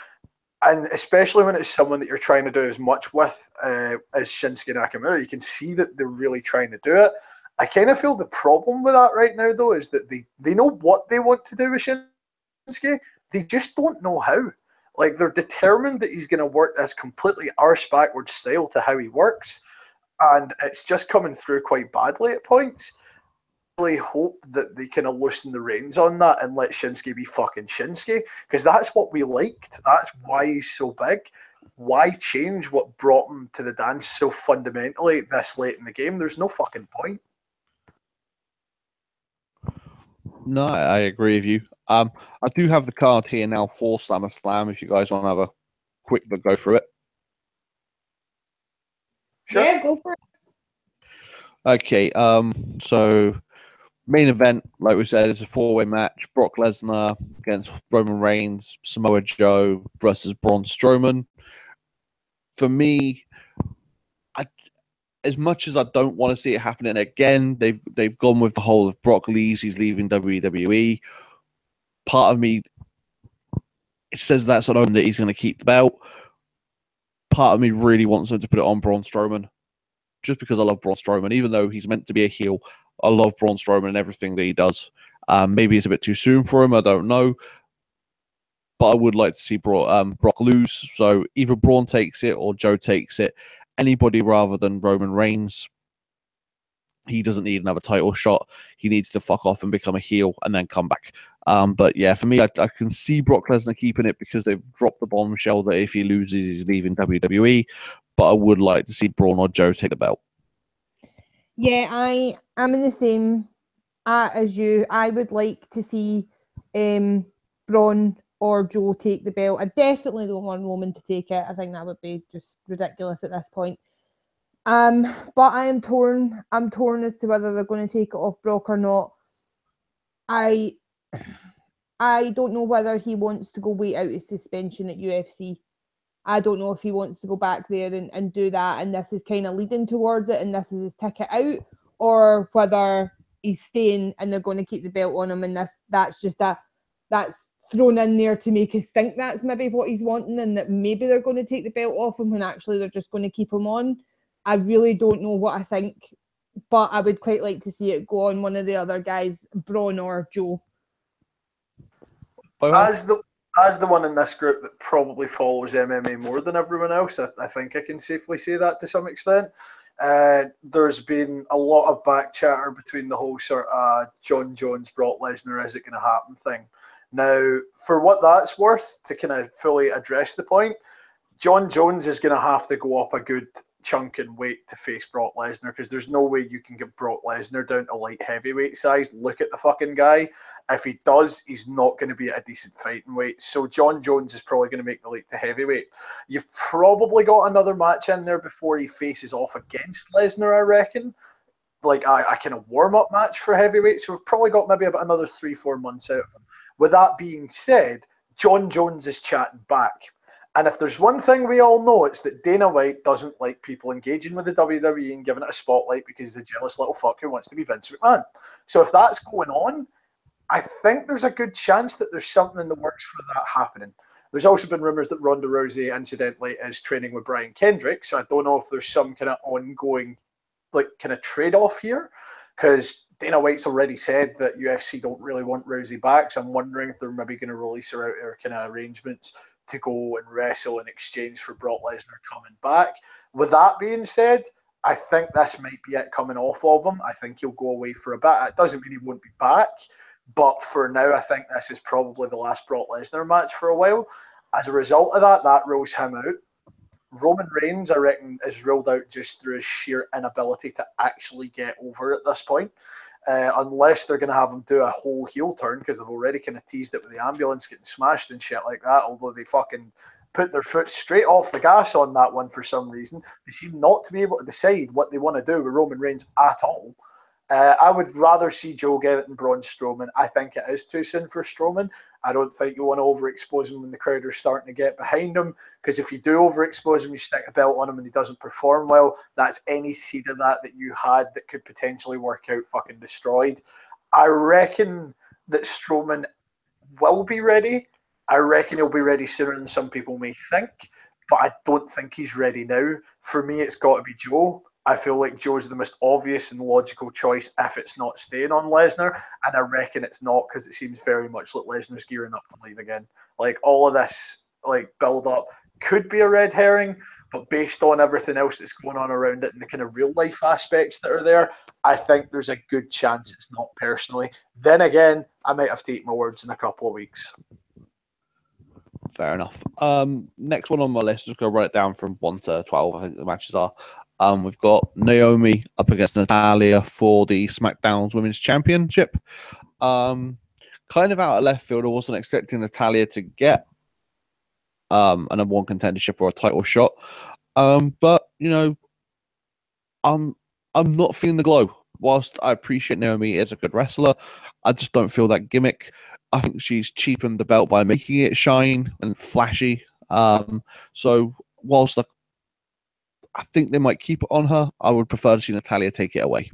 Speaker 2: And especially when it's someone that you're trying to do as much with as Shinsuke Nakamura, you can see that they're really trying to do it. I kind of feel the problem with that right now, though, is that they know what they want to do with Shinsuke. They just don't know how. Like, they're determined that he's going to work this completely arse-backwards style to how he works, and it's just coming through quite badly at points. I really hope that they kind of loosen the reins on that and let Shinsuke be fucking Shinsuke, because that's what we liked. That's why he's so big. Why change what brought him to the dance so fundamentally this late in the game? There's no fucking point.
Speaker 1: No, I agree with you. I do have the card here now for SummerSlam. If you guys want to have a quick look, go through it.
Speaker 2: Sure.
Speaker 3: Yeah, go for it.
Speaker 1: Okay. So main event, like we said, is a four-way match: Brock Lesnar against Roman Reigns, Samoa Joe versus Braun Strowman. For me, as much as I don't want to see it happening again, they've gone with the whole of Brock leaves, he's leaving WWE. Part of me, it says that's an omen that he's going to keep the belt. Part of me really wants them to put it on Braun Strowman, just because I love Braun Strowman. Even though he's meant to be a heel, I love Braun Strowman and everything that he does. Maybe it's a bit too soon for him, I don't know. But I would like to see Brock lose. So either Braun takes it or Joe takes it. Anybody rather than Roman Reigns. he doesn't need another title shot. He needs to fuck off and become a heel and then come back. But yeah, for me, I can see Brock Lesnar keeping it because they've dropped the bombshell that if he loses, he's leaving WWE. But I would like to see Braun or Joe take the belt.
Speaker 3: Yeah, I'm in the same as you. I would like to see Braun or Joe take the belt. I definitely don't want Roman to take it. I think that would be just ridiculous at this point. But I am torn. I'm torn as to whether they're going to take it off Brock or not. I don't know whether he wants to go wait out his suspension at UFC. I don't know if he wants to go back there and do that, and this is kind of leading towards it, and this is his ticket out, or whether he's staying and they're going to keep the belt on him, and that's thrown in there to make us think that's maybe what he's wanting, and that maybe they're going to take the belt off him when actually they're just going to keep him on. I really don't know what I think, but I would quite like to see it go on one of the other guys, Braun or Joe.
Speaker 2: As the one in this group that probably follows MMA more than everyone else, I think I can safely say that to some extent. There's been a lot of back chatter between the whole sort of John Jones, Brock Lesnar, is it going to happen thing. Now, for what that's worth, to kind of fully address the point, John Jones is going to have to go up a good chunk in weight to face Brock Lesnar, because there's no way you can get Brock Lesnar down to light heavyweight size. Look at the fucking guy. If he does, he's not going to be at a decent fighting weight. So John Jones is probably going to make the leap to heavyweight. You've probably got another match in there before he faces off against Lesnar, I reckon. Like a kind of warm-up match for heavyweight. So we've probably got maybe about another 3-4 months out of him. With that being said, John Jones is chatting back. And if there's one thing we all know, it's that Dana White doesn't like people engaging with the WWE and giving it a spotlight because he's a jealous little fuck who wants to be Vince McMahon. So if that's going on, I think there's a good chance that there's something in the works for that happening. There's also been rumors that Ronda Rousey, incidentally, is training with Brian Kendrick. So I don't know if there's some kind of ongoing, like, kind of trade-off here, because Dana White's already said that UFC don't really want Rousey back. So I'm wondering if they're maybe going to release her out her kind of arrangements to go and wrestle in exchange for Brock Lesnar coming back. With that being said, I think this might be it coming off of him. I think he'll go away for a bit. It doesn't mean he won't be back, but for now, I think this is probably the last Brock Lesnar match for a while. As a result of that, that rules him out. Roman Reigns, I reckon, is ruled out just through his sheer inability to actually get over at this point. Unless they're going to have him do a whole heel turn, because they've already kind of teased it with the ambulance getting smashed and shit like that, although they fucking put their foot straight off the gas on that one for some reason. They seem not to be able to decide what they want to do with Roman Reigns at all. I would rather see Joe get it than Braun Strowman. I think it is too soon for Strowman. I don't think you want to overexpose him when the crowd are starting to get behind him, because if you do overexpose him, you stick a belt on him and he doesn't perform well, that's any seed of that you had that could potentially work out fucking destroyed. I reckon that Strowman will be ready. I reckon he'll be ready sooner than some people may think, but I don't think he's ready now. For me, it's got to be Joe. I feel like Joe's the most obvious and logical choice if it's not staying on Lesnar, and I reckon it's not, because it seems very much like Lesnar's gearing up to leave again. Like, all of this build-up could be a red herring, but based on everything else that's going on around it and the kind of real-life aspects that are there, I think there's a good chance it's not personally. Then again, I might have to eat my words in a couple of weeks.
Speaker 1: Fair enough. Next one on my list, just going to run it down from 1 to 12, I think the matches are. We've got Naomi up against Natalya for the SmackDown Women's Championship. Kind of out of left field, I wasn't expecting Natalya to get a number one contendership or a title shot. But, you know, I'm not feeling the glow. Whilst I appreciate Naomi is a good wrestler, I just don't feel that gimmick. I think she's cheapened the belt by making it shine and flashy. So whilst I think they might keep it on her, I would prefer to see Natalya take it away.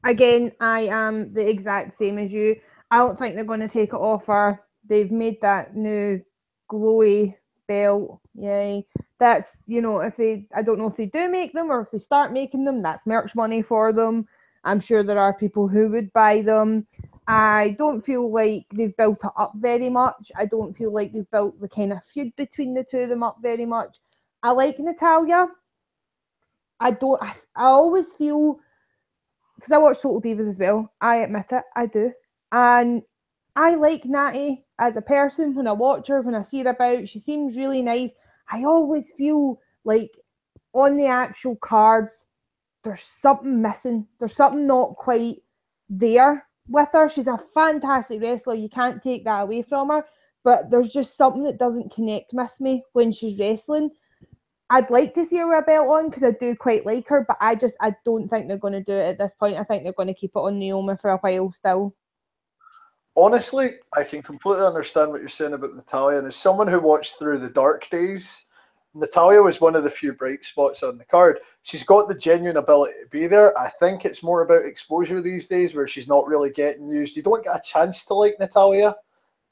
Speaker 3: Again, I am the exact same as you. I don't think they're going to take it off her. They've made that new glowy belt. Yay. That's, you know, I don't know if they do make them or if they start making them, that's merch money for them. I'm sure there are people who would buy them. I don't feel like they've built it up very much. I don't feel like they've built the kind of feud between the two of them up very much. I like Natalya. I always feel, because I watch Total Divas as well, I admit it, I do. And I like Natty as a person. When I watch her, when I see her about, she seems really nice. I always feel like on the actual cards, there's something missing. There's something not quite there with her. She's a fantastic wrestler. You can't take that away from her. But there's just something that doesn't connect with me when she's wrestling. I'd like to see her with a belt on because I do quite like her, but I don't think they're going to do it at this point. I think they're going to keep it on Naomi for a while still.
Speaker 2: Honestly, I can completely understand what you're saying about Natalya. And as someone who watched through the dark days, Natalya was one of the few bright spots on the card. She's got the genuine ability to be there. I think it's more about exposure these days where she's not really getting used. You don't get a chance to like Natalya.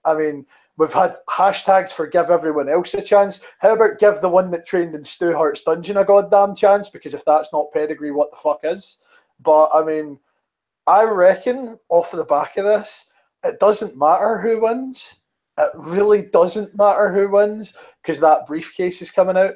Speaker 2: I mean, we've had hashtags for give everyone else a chance. How about give the one that trained in Stu Hart's dungeon a goddamn chance? Because if that's not pedigree, what the fuck is? But, I mean, I reckon off the back of this, it doesn't matter who wins. It really doesn't matter who wins because that briefcase is coming out.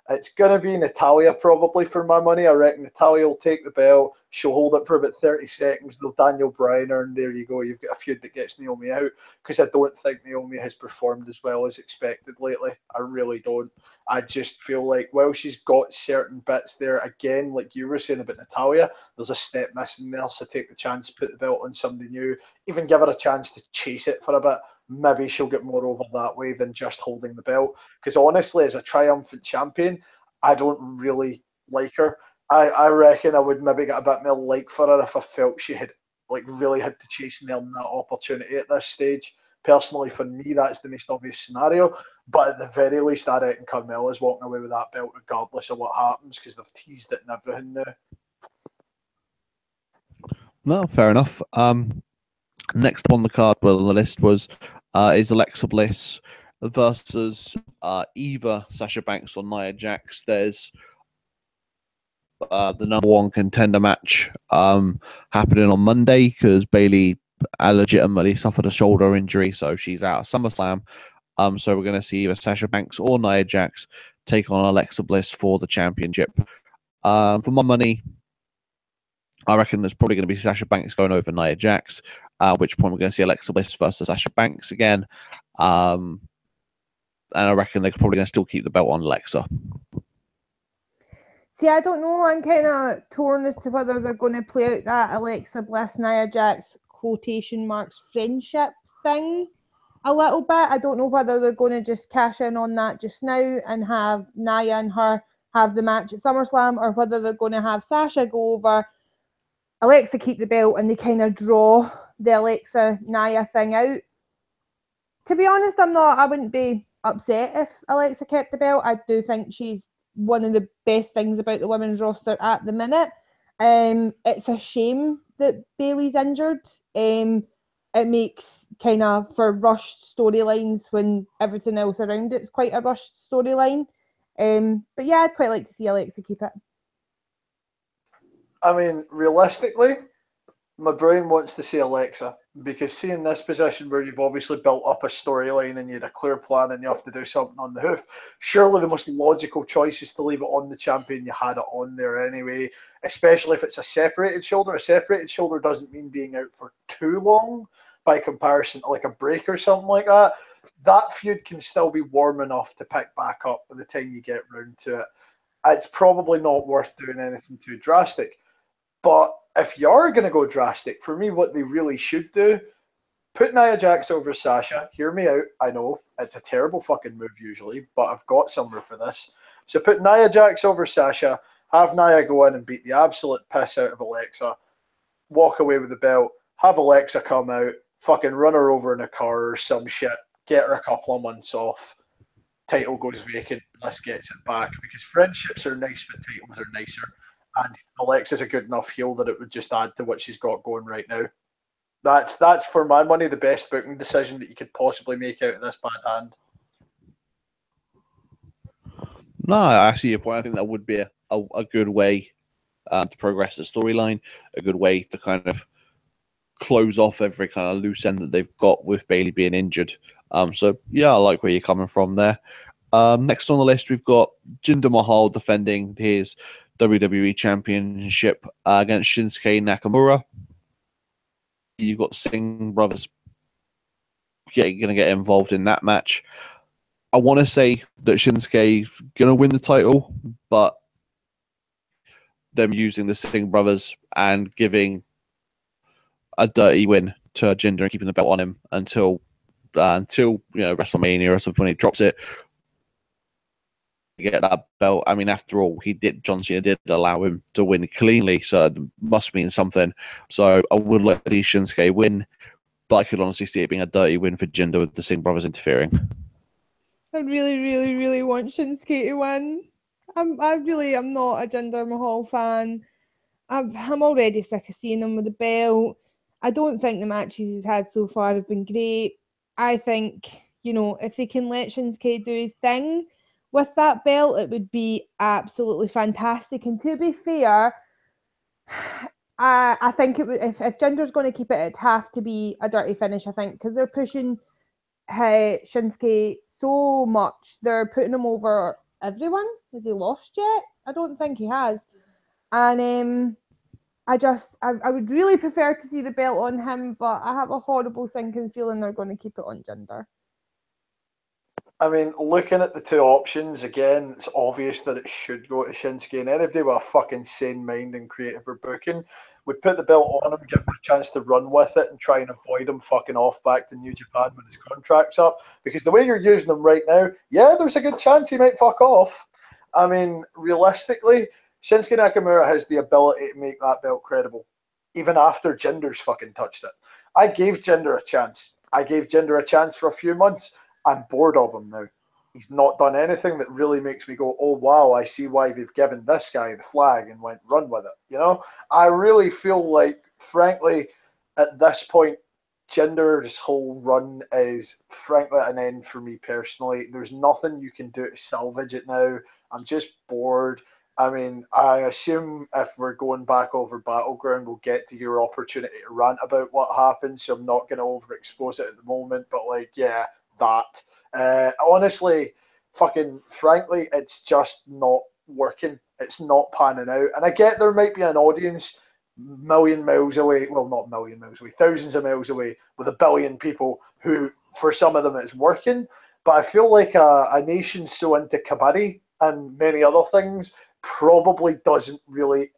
Speaker 2: It's going to be Natalya probably for my money. I reckon Natalya will take the belt. She'll hold it for about 30 seconds. They'll Daniel Bryan her, and there you go. You've got a feud that gets Naomi out because I don't think Naomi has performed as well as expected lately. I really don't. I just feel like, well, she's got certain bits there. Again, like you were saying about Natalya, there's a step missing there. So take the chance, put the belt on somebody new, even give her a chance to chase it for a bit. Maybe she'll get more over that way than just holding the belt. Because honestly, as a triumphant champion, I don't really like her. I reckon I would maybe get a bit more like for her if I felt she had like really had to chase and earn that opportunity at this stage. Personally, for me, that's the most obvious scenario. But at the very least, I reckon Carmella's walking away with that belt regardless of what happens because they've teased it and everything now.
Speaker 1: No, fair enough. Next up on the card, well, on the list is Alexa Bliss versus either Sasha Banks or Nia Jax. There's the number one contender match happening on Monday because Bayley legitimately suffered a shoulder injury, so she's out of SummerSlam. So we're going to see either Sasha Banks or Nia Jax take on Alexa Bliss for the championship. For my money, I reckon there's probably going to be Sasha Banks going over Nia Jax, at which point we're going to see Alexa Bliss versus Sasha Banks again. And I reckon they're probably going to still keep the belt on Alexa.
Speaker 3: See, I don't know. I'm kind of torn as to whether they're going to play out that Alexa Bliss, Nia Jax, quotation marks, friendship thing a little bit. I don't know whether they're going to just cash in on that just now and have Nia and her have the match at SummerSlam, or whether they're going to have Sasha go over, Alexa keep the belt, and they kind of draw the Alexa Nia thing out. To be honest, I wouldn't be upset if Alexa kept the belt. I do think she's one of the best things about the women's roster at the minute. It's a shame that Bayley's injured. It makes kind of for rushed storylines when everything else around it's quite a rushed storyline. But yeah, I'd quite like to see Alexa keep it.
Speaker 2: I mean, realistically, my brain wants to say Alexa because seeing this position where you've obviously built up a storyline and you had a clear plan and you have to do something on the hoof, surely the most logical choice is to leave it on the champion. You had it on there anyway, especially if it's a separated shoulder. A separated shoulder doesn't mean being out for too long by comparison to like a break or something like that. That feud can still be warm enough to pick back up by the time you get round to it. It's probably not worth doing anything too drastic. But if you are going to go drastic, for me, what they really should do, put Nia Jax over Sasha. Hear me out. I know it's a terrible fucking move usually, but I've got somewhere for this. So put Nia Jax over Sasha, have Nia go in and beat the absolute piss out of Alexa, walk away with the belt, have Alexa come out, fucking run her over in a car or some shit, get her a couple of months off, title goes vacant, Bliss gets it back, because friendships are nice, but titles are nicer. And Alexa's a good enough heel that it would just add to what she's got going right now. That's for my money the best booking decision that you could possibly make out of this bad hand.
Speaker 1: No, I see your point. I think that would be a good way to progress the storyline, a good way to kind of close off every kind of loose end that they've got with Bayley being injured. So yeah, I like where you're coming from there. Next on the list, we've got Jinder Mahal defending his WWE Championship against Shinsuke Nakamura. You've got Singh brothers going to get involved in that match. I want to say that Shinsuke's going to win the title, but them using the Singh brothers and giving a dirty win to Jinder and keeping the belt on him until WrestleMania or something when he drops it. Get that belt. I mean, after all, John Cena did allow him to win cleanly, so it must mean something. So I would like to see Shinsuke win, but I could honestly see it being a dirty win for Jinder with the Singh brothers interfering.
Speaker 3: I really, really, really want Shinsuke to win. I'm not a Jinder Mahal fan. I'm already sick of seeing him with the belt. I don't think the matches he's had so far have been great. I think, if they can let Shinsuke do his thing with that belt, it would be absolutely fantastic. And to be fair, I think it would, if Jinder's going to keep it, it'd have to be a dirty finish, I think, because they're pushing Shinsuke so much. They're putting him over everyone. Has he lost yet? I don't think he has. And I would really prefer to see the belt on him, but I have a horrible sinking feeling they're going to keep it on Jinder.
Speaker 2: I mean, looking at the two options, again, it's obvious that it should go to Shinsuke, and anybody with a fucking sane mind and creative or booking would put the belt on him, give him a chance to run with it, and try and avoid him fucking off back to New Japan when his contract's up. Because the way you're using him right now, yeah, there's a good chance he might fuck off. I mean, realistically, Shinsuke Nakamura has the ability to make that belt credible, even after Jinder's fucking touched it. I gave Jinder a chance. I gave Jinder a chance for a few months. I'm bored of him now. He's not done anything that really makes me go, oh, wow, I see why they've given this guy the flag and went run with it. I really feel like, frankly, at this point, Jinder's whole run is, frankly, at an end for me personally. There's nothing you can do to salvage it now. I'm just bored. I mean, I assume if we're going back over Battleground, we'll get to your opportunity to rant about what happened, so I'm not going to overexpose it at the moment, but, yeah, that. Honestly, fucking frankly, it's just not working. It's not panning out. And I get there might be an audience million miles away, well, not million miles away, thousands of miles away, with a billion people who, for some of them, it's working. But I feel like a nation so into kabaddi and many other things probably doesn't really.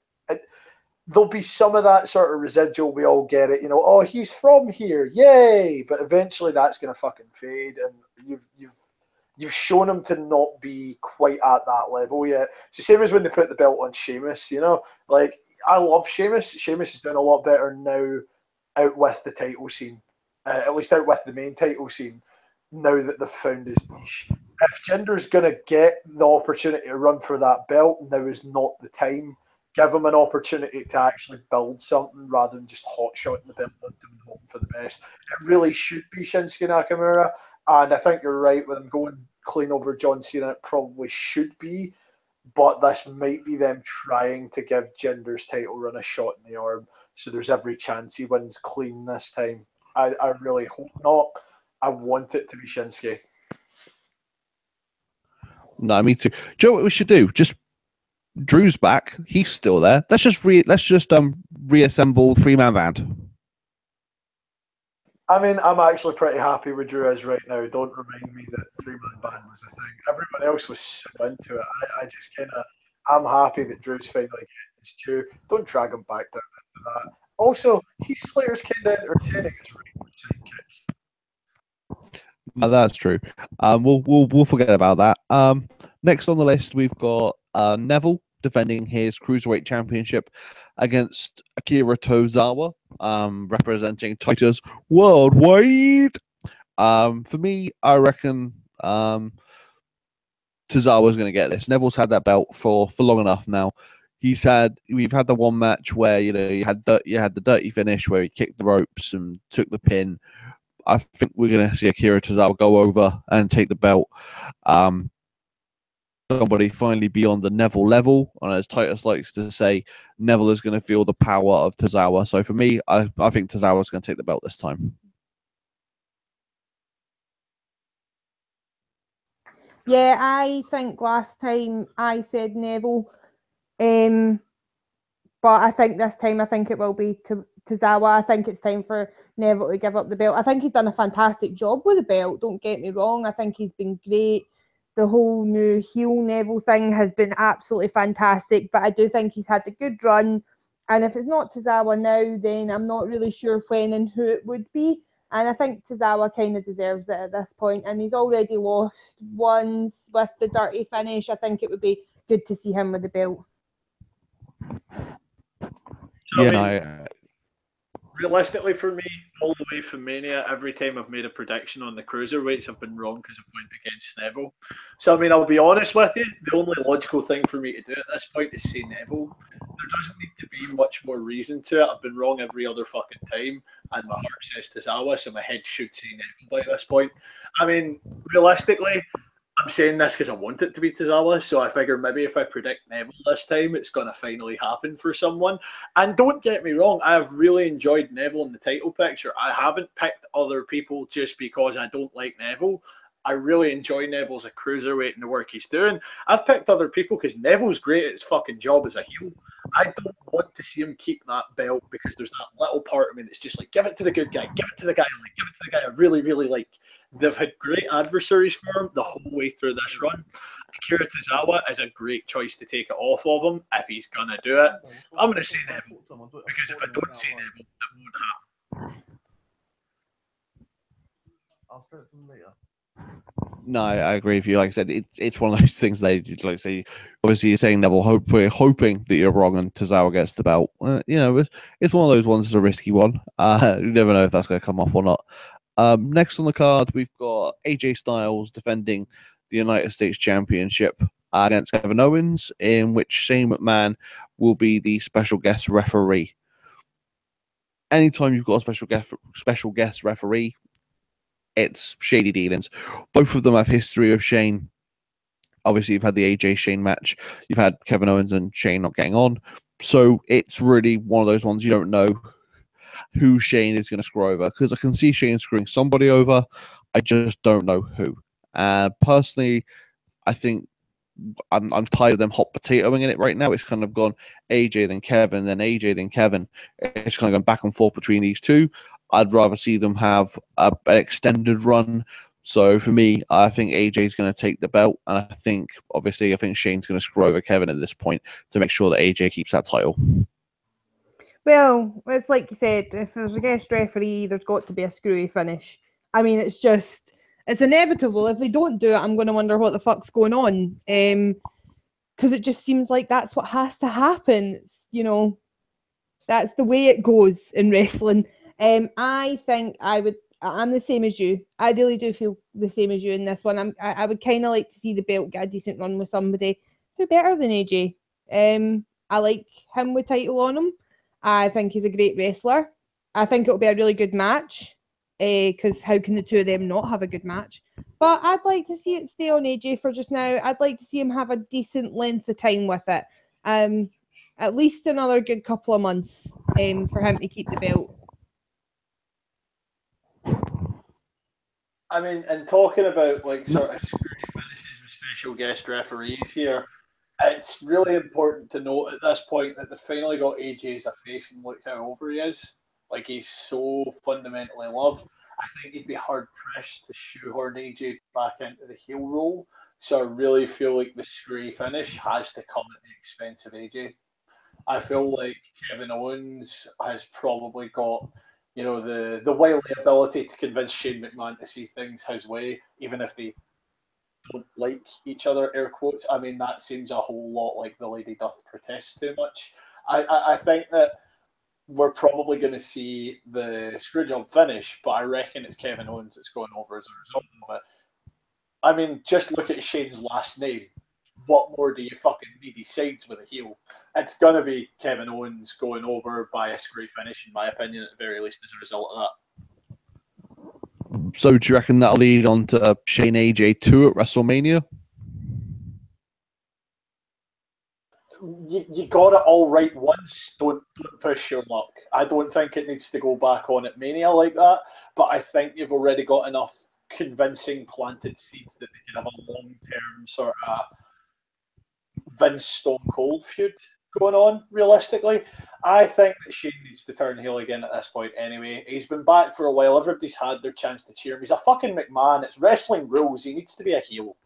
Speaker 2: There'll be some of that sort of residual. We all get it, oh, he's from here, yay! But eventually that's going to fucking fade, and you've shown him to not be quite at that level yet. It's the same as when they put the belt on Sheamus, like, I love Sheamus. Sheamus is doing a lot better now out with the title scene, at least out with the main title scene, now that they've found his niche. If Jinder's going to get the opportunity to run for that belt, now is not the time. Give him an opportunity to actually build something rather than just hotshotting the belt into him and hoping for the best. It really should be Shinsuke Nakamura, and I think you're right with him going clean over John Cena. It probably should be, but this might be them trying to give Jinder's title run a shot in the arm, so there's every chance he wins clean this time. I really hope not. I want it to be Shinsuke.
Speaker 1: No, me too. Do you know what we should do? Just Drew's back. He's still there. Let's just reassemble 3-man band.
Speaker 2: I mean, I'm actually pretty happy with Drew as right now. Don't remind me that 3-man band was a thing. Everyone else was so into it. I just I'm happy that Drew's finally getting his due. Don't drag him back down into that. Also, Heath Slater's kind of entertaining as a sidekick.
Speaker 1: No, that's true. We'll forget about that. Next on the list, we've got Neville defending his Cruiserweight Championship against Akira Tozawa, representing Titus Worldwide. For me, I reckon Tozawa's going to get this. Neville's had that belt for long enough now. We've had the one match where you had the dirty finish where he kicked the ropes and took the pin. I think we're going to see Akira Tozawa go over and take the belt. Somebody finally be on the Neville level, and as Titus likes to say, Neville is going to feel the power of Tozawa. So for me, I think Tozawa is going to take the belt this time.
Speaker 3: Yeah, I think last time I said Neville, But I think this time, I think it will be Tozawa. I think it's time for Neville to give up the belt. I think he's done a fantastic job with the belt. Don't get me wrong. I think he's been great. The whole new heel Neville thing has been absolutely fantastic. But I do think he's had a good run. And if it's not Tozawa now, then I'm not really sure when and who it would be. And I think Tozawa kind of deserves it at this point. And he's already lost once with the dirty finish. I think it would be good to see him with the belt.
Speaker 2: So, yeah, I mean, realistically for me, all the way from Mania, every time I've made a prediction on the cruiserweights, I've been wrong because I've went against Neville. So, I mean, I'll be honest with you, the only logical thing for me to do at this point is say Neville. There doesn't need to be much more reason to it. I've been wrong every other fucking time, and my heart says Tozawa, so my head should say Neville by this point. I mean, realistically, I'm saying this because I want it to be Tozawa, so I figure maybe if I predict Neville this time, it's going to finally happen for someone. And don't get me wrong, I've really enjoyed Neville in the title picture. I haven't picked other people just because I don't like Neville. I really enjoy Neville as a cruiserweight and the work he's doing. I've picked other people because Neville's great at his fucking job as a heel. I don't want to see him keep that belt because there's that little part of me that's just like, give it to the good guy, give it to the guy I like, give it to the guy I really, really like. They've had great adversaries for him the whole way through this run. Akira Tozawa is a great choice to take it off of him if he's going to do it. I'm going to say Neville, because if I don't say Neville, it won't happen.
Speaker 1: I'll start from later. No, I agree with you. Like I said, it's one of those things they like say. Obviously, you're saying Neville. We're hoping that you're wrong and Tozawa gets the belt. You know, it's one of those ones. It's a risky one. You never know if that's going to come off or not. Next on the card, we've got AJ Styles defending the United States Championship against Kevin Owens, in which Shane McMahon will be the special guest referee. Anytime you've got a special guest referee, it's shady dealings. Both of them have history of Shane. Obviously, you've had the AJ Shane match. You've had Kevin Owens and Shane not getting on. So it's really one of those ones you don't know who Shane is going to screw over, because I can see Shane screwing somebody over. I just don't know who. Personally, I think I'm tired of them hot potatoing in it right now. It's kind of gone AJ then Kevin, then AJ then Kevin. It's kind of gone back and forth between these two. I'd rather see them have an extended run. So for me, I think AJ's going to take the belt, and I think Shane's going to screw over Kevin at this point to make sure that AJ keeps that title.
Speaker 3: Well, it's like you said, if there's a guest referee, there's got to be a screwy finish. I mean, it's inevitable. If they don't do it, I'm going to wonder what the fuck's going on. Because it just seems like that's what has to happen. It's, that's the way it goes in wrestling. I think I'm the same as you. I really do feel the same as you in this one. I would kind of like to see the belt get a decent run with somebody who better than AJ. I like him with title on him. I think he's a great wrestler. I think it'll be a really good match, because how can the two of them not have a good match? But I'd like to see it stay on AJ for just now. I'd like to see him have a decent length of time with it. At least another good couple of months for him to keep the belt.
Speaker 2: I mean, and talking about like sort of screwy finishes with special guest referees here, it's really important to note at this point that they finally got AJ as a face, and look how over he is. Like, he's so fundamentally loved. I think he'd be hard pressed to shoehorn AJ back into the heel role. So I really feel like the screwy finish has to come at the expense of AJ. I feel like Kevin Owens has probably got, the wily ability to convince Shane McMahon to see things his way, even if they don't like each other, air quotes. I mean, that seems a whole lot like the lady doth protest too much. I think that we're probably going to see the screwjob finish, but I reckon it's Kevin Owens that's going over as a result of it. I mean, just look at Shane's last name. What more do you fucking need? He sides with a heel. It's going to be Kevin Owens going over by a screw finish, in my opinion, at the very least, as a result of that.
Speaker 1: So do you reckon that'll lead on to Shane AJ 2 at WrestleMania?
Speaker 2: You got it all right once. Don't push your luck. I don't think it needs to go back on at Mania like that, but I think you've already got enough convincing planted seeds that they can have a long-term sort of Vince Stone Cold feud going on, realistically. I think that Shane needs to turn heel again at this point anyway. He's been back for a while. Everybody's had their chance to cheer him. He's a fucking McMahon. It's wrestling rules. He needs to be a heel.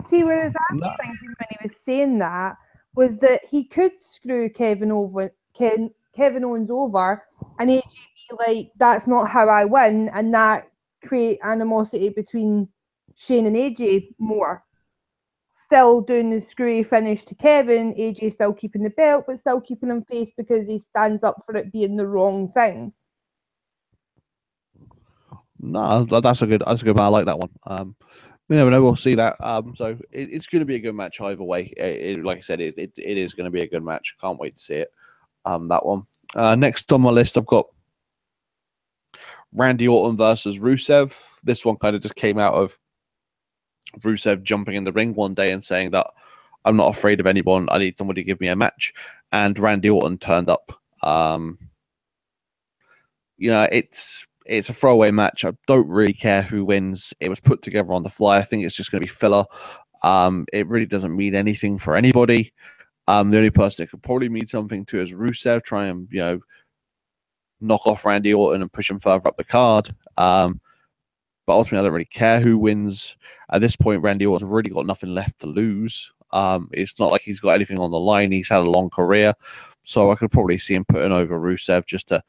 Speaker 3: See, whereas I was thinking when he was saying that was that he could screw Kevin Owens over and AJ be like, that's not how I win, and that create animosity between Shane and AJ more. Still doing the screwy finish to Kevin, AJ still keeping the belt, but still keeping him face because he stands up for it being the wrong thing.
Speaker 1: No, that's a good one. I like that one. You never know. We'll see that. So it's going to be a good match either way. Like I said, it is going to be a good match. Can't wait to see it. That one. Next on my list, I've got Randy Orton versus Rusev. This one kind of just came out of Rusev jumping in the ring one day and saying that I'm not afraid of anyone. I need somebody to give me a match. And Randy Orton turned up. It's a throwaway match. I don't really care who wins. It was put together on the fly. I think it's just going to be filler. It really doesn't mean anything for anybody. The only person that could probably mean something to is Rusev, try and knock off Randy Orton and push him further up the card. But ultimately, I don't really care who wins. At this point, Randy Orton's really got nothing left to lose. It's not like he's got anything on the line. He's had a long career. So I could probably see him putting over Rusev just to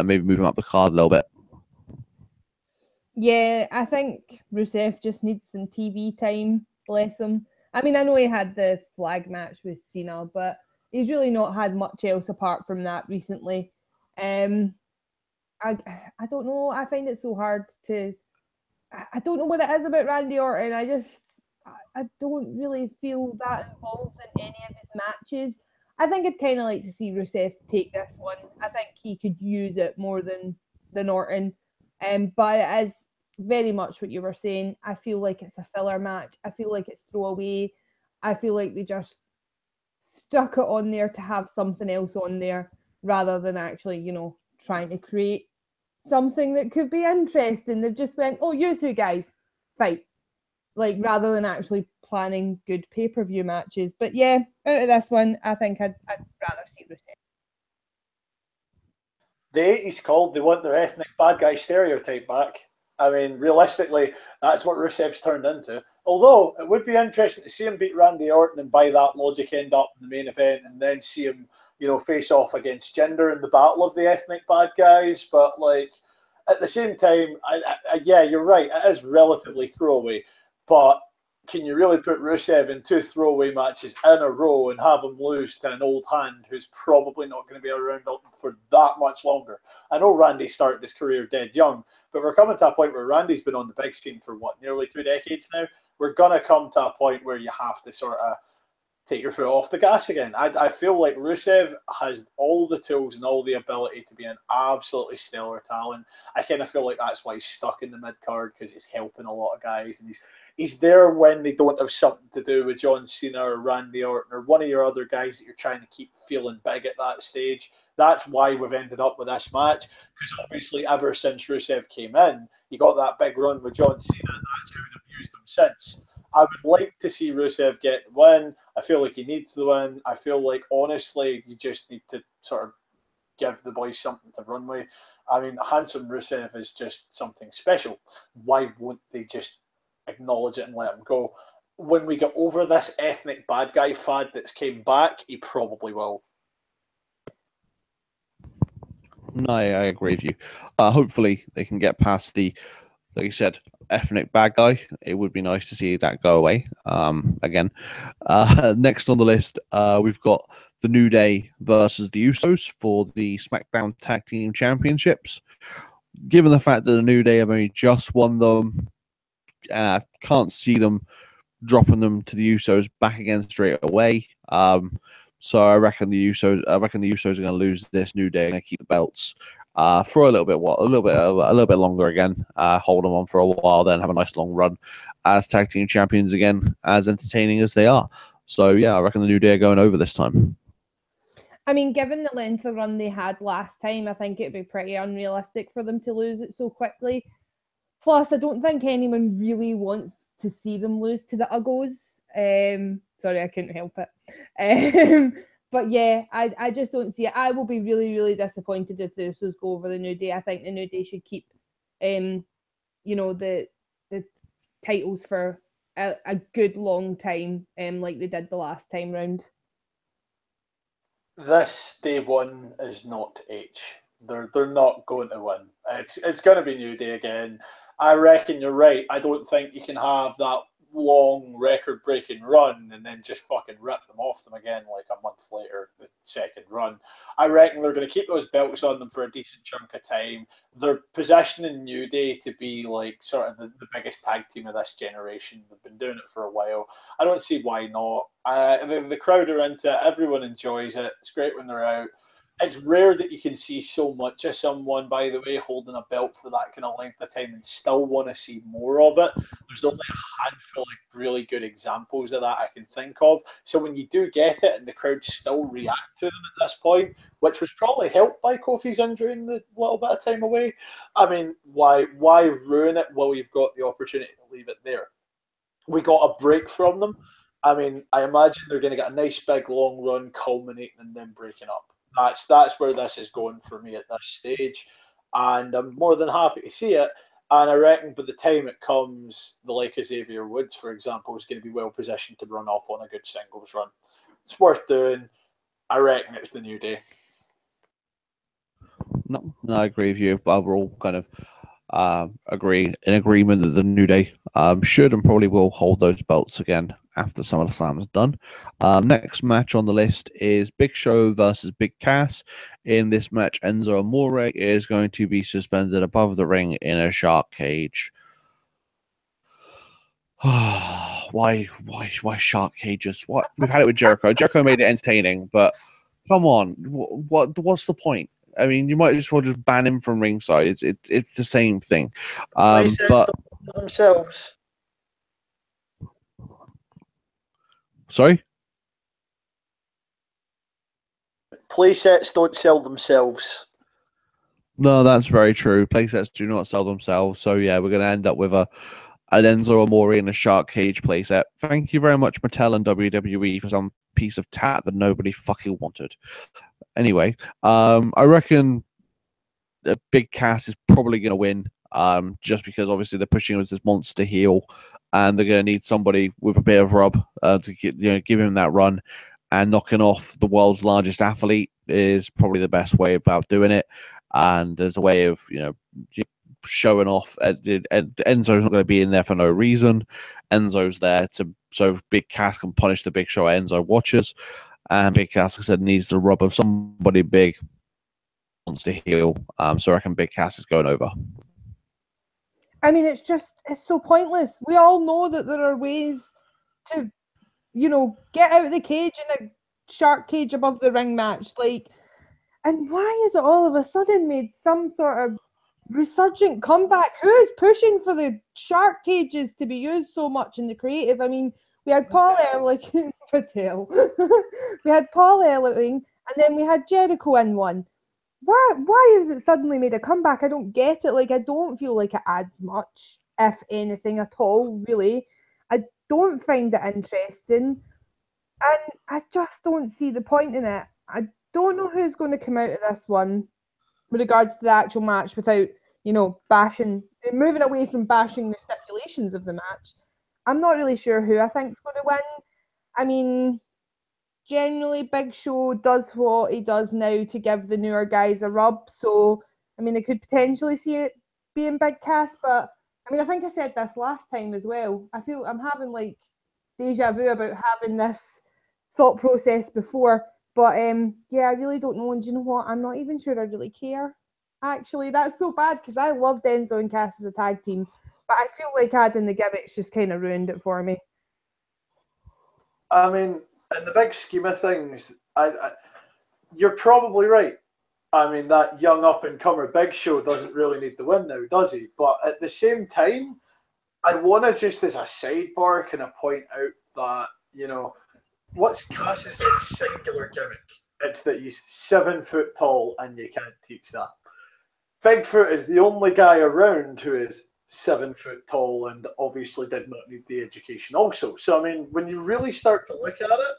Speaker 1: maybe move him up the card a little bit.
Speaker 3: Yeah, I think Rusev just needs some TV time, bless him. I mean, I know he had the flag match with Cena, but he's really not had much else apart from that recently. I don't know. I find it so hard to. I don't know what it is about Randy Orton. I don't really feel that involved in any of his matches. I think I'd kind of like to see Rusev take this one. I think he could use it more than Orton. But it is very much what you were saying. I feel like it's a filler match. I feel like it's throwaway. I feel like they just stuck it on there to have something else on there rather than actually, trying to create something that could be interesting. They've just went, oh, you two guys, fight. Like, rather than actually planning good pay-per-view matches. But yeah, out of this one, I think I'd rather see Rusev.
Speaker 2: The 80s called, they want their ethnic bad guy stereotype back. I mean, realistically, that's what Rusev's turned into. Although, it would be interesting to see him beat Randy Orton and by that logic end up in the main event and then see him, face off against Jinder in the battle of the ethnic bad guys. But, at the same time, yeah, you're right. It is relatively throwaway. But can you really put Rusev in 2 throwaway matches in a row and have him lose to an old hand who's probably not going to be around for that much longer? I know Randy started his career dead young, but we're coming to a point where Randy's been on the big scene for nearly 2 decades now. We're going to come to a point where you have to sort of take your foot off the gas again. I feel like Rusev has all the tools and all the ability to be an absolutely stellar talent. I kind of feel like that's why he's stuck in the mid card, because he's helping a lot of guys and he's there when they don't have something to do with John Cena or Randy Orton or one of your other guys that you're trying to keep feeling big at that stage. That's why we've ended up with this match, because obviously ever since Rusev came in, he got that big run with John Cena, and that's how they've used him since. I would like to see Rusev get the win. I feel like he needs the win. I feel like, honestly, you just need to sort of give the boys something to run with. I mean, handsome Rusev is just something special. Why won't they just acknowledge it and let him go? When we get over this ethnic bad guy fad that's came back, he probably will.
Speaker 1: No, I agree with you. Hopefully they can get past the, like you said, ethnic bad guy. It would be nice to see that go away again. Next on the list, we've got the New Day versus the Usos for the SmackDown Tag Team Championships. Given the fact that the New Day have only just won them, can't see them dropping them to the Usos back again straight away. So I reckon the Usos are going to lose this. New Day, and keep the belts for a little bit longer again. Hold them on for a while, then have a nice long run as tag team champions again, as entertaining as they are. So yeah, I reckon the New Day are going over this time.
Speaker 3: I mean, given the length of run they had last time, I think it'd be pretty unrealistic for them to lose it so quickly. Plus, I don't think anyone really wants to see them lose to the Uggos. Sorry, I couldn't help it. But yeah, I just don't see it. I will be really, really disappointed if the Usos go over the New Day. I think the New Day should keep, the titles for a good long time, like they did the last time round.
Speaker 2: This day one is not H. They're not going to win. It's going to be New Day again. I reckon you're right. I don't think you can have that long record-breaking run and then just fucking rip them off them again like a month later, the second run. I reckon they're going to keep those belts on them for a decent chunk of time. They're positioning New Day to be like sort of the biggest tag team of this generation. They've been doing it for a while. I don't see why not. The crowd are into it. Everyone enjoys it. It's great when they're out. It's rare that you can see so much of someone, by the way, holding a belt for that kind of length of time and still want to see more of it. There's only a handful of really good examples of that I can think of. So when you do get it and the crowd still react to them at this point, which was probably helped by Kofi's injury in the little bit of time away, I mean, why ruin it while you've got the opportunity to leave it there? We got a break from them. I mean, I imagine they're going to get a nice big long run culminating and then breaking up. That's where this is going for me at this stage, and I'm more than happy to see it. And I reckon by the time it comes, the like of Xavier Woods, for example, is going to be well positioned to run off on a good singles run. It's worth doing. I reckon it's the New Day.
Speaker 1: No, I agree with you. But we're all kind of in agreement that the New Day should and probably will hold those belts again after Summerslam is done. Next match on the list is Big Show versus Big Cass. In this match, Enzo Amore is going to be suspended above the ring in a shark cage. Why shark cages? What, we've had it with Jericho. Jericho made it entertaining, but come on, what's the point? I mean, you might as well just ban him from ringside. It's the same thing. But
Speaker 2: themselves.
Speaker 1: Sorry?
Speaker 2: Playsets don't sell themselves.
Speaker 1: No, that's very true. Playsets do not sell themselves. So yeah, we're going to end up with an Enzo Amore in a shark cage playset. Thank you very much, Mattel and WWE, for some piece of tat that nobody fucking wanted. Anyway, I reckon Big Cass is probably going to win. Just because obviously they're pushing him as this monster heel, and they're going to need somebody with a bit of rub to give him that run. And knocking off the world's largest athlete is probably the best way about doing it. And there's a way of showing off. Enzo's not going to be in there for no reason. Enzo's there so Big Cass can punish the Big Show Enzo watches, and Big Cass, like I said, needs the rub of somebody big monster heel. So I reckon Big Cass is going over.
Speaker 3: I mean, it's so pointless. We all know that there are ways to, get out of the cage in a shark cage above the ring match. And why is it all of a sudden made some sort of resurgent comeback? Who is pushing for the shark cages to be used so much in the creative? I mean, we had Paul Ellering, Patel. We had Paul Ellering, and then we had Jericho in one. Why is it suddenly made a comeback? I don't get it. I don't feel like it adds much, if anything at all, really. I don't find it interesting, and I just don't see the point in it. I don't know who's going to come out of this one with regards to the actual match without, moving away from bashing the stipulations of the match. I'm not really sure who I think is going to win. I mean, generally, Big Show does what he does now to give the newer guys a rub. So, I mean, I could potentially see it being Big Cass, but I mean, I think I said this last time as well. I feel I'm having deja vu about having this thought process before. But yeah, I really don't know. And do you know what? I'm not even sure I really care. Actually, that's so bad because I loved Enzo and Cass as a tag team, but I feel like adding the gimmicks just kind of ruined it for me.
Speaker 2: I mean, in the big scheme of things, you're probably right. I mean, that young up-and-comer Big Show doesn't really need the win now, does he? But at the same time, I want to just, as a sidebar, kind of point out that, what's Cass's singular gimmick? It's that he's 7 foot tall and you can't teach that. Bigfoot is the only guy around who is 7 foot tall and obviously did not need the education also. So, I mean, when you really start to look at it,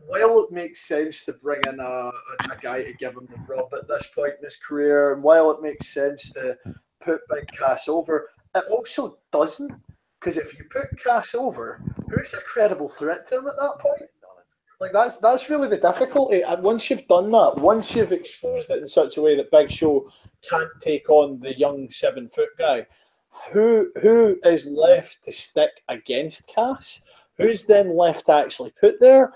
Speaker 2: while it makes sense to bring in a guy to give him the rub at this point in his career, and while it makes sense to put Big Cass over, it also doesn't. Because if you put Cass over, who's a credible threat to him at that point? Like that's really the difficulty. And once you've done that, once you've exposed it in such a way that Big Show can't take on the young 7 foot guy, who is left to stick against Cass? Who's then left to actually put there?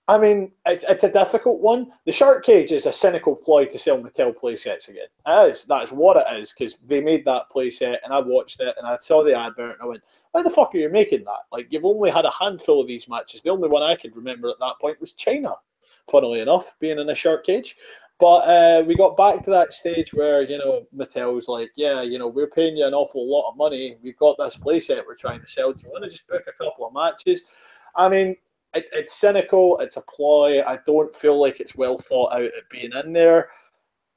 Speaker 2: I mean, it's a difficult one. The shark cage is a cynical ploy to sell Mattel playsets again. That's what it is, because they made that playset and I watched it and I saw the advert and I went, why the fuck are you making that? Like, you've only had a handful of these matches. The only one I could remember at that point was China, funnily enough, being in a shark cage. But we got back to that stage where, Mattel's like, yeah, we're paying you an awful lot of money. We've got this playset we're trying to sell. Do you want to just book a couple of matches? I mean, it's cynical. It's a ploy. I don't feel like it's well thought out at being in there.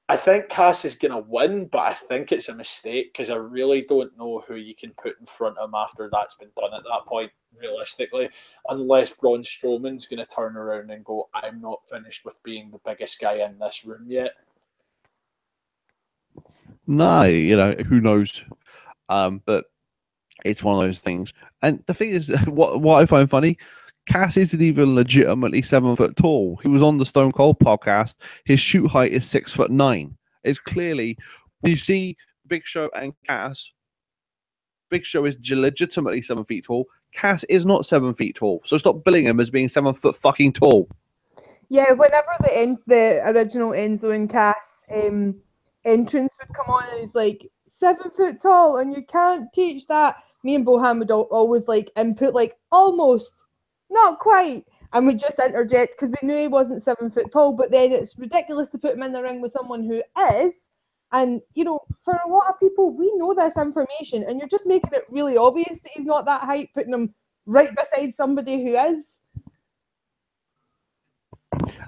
Speaker 2: I think Cass is going to win, but I think it's a mistake because I really don't know who you can put in front of him after that's been done at that point, realistically, unless Braun Strowman's going to turn around and go, I'm not finished with being the biggest guy in this room yet.
Speaker 1: No, who knows? But it's one of those things. And the thing is, what I find funny, Cass isn't even legitimately 7 foot tall. He was on the Stone Cold podcast. His shoot height is 6'9". It's clearly, when you see Big Show and Cass, Big Show is legitimately 7 feet tall. Cass is not 7 feet tall. So stop billing him as being 7 foot fucking tall.
Speaker 3: Yeah, whenever the original Enzo and Cass entrance would come on, and it's like 7 foot tall, and you can't teach that. Me and Bohan would always input almost. Not quite. And we just interject because we knew he wasn't 7 foot tall, but then it's ridiculous to put him in the ring with someone who is. And, for a lot of people, we know this information, and you're just making it really obvious that he's not that height, putting him right beside somebody who is.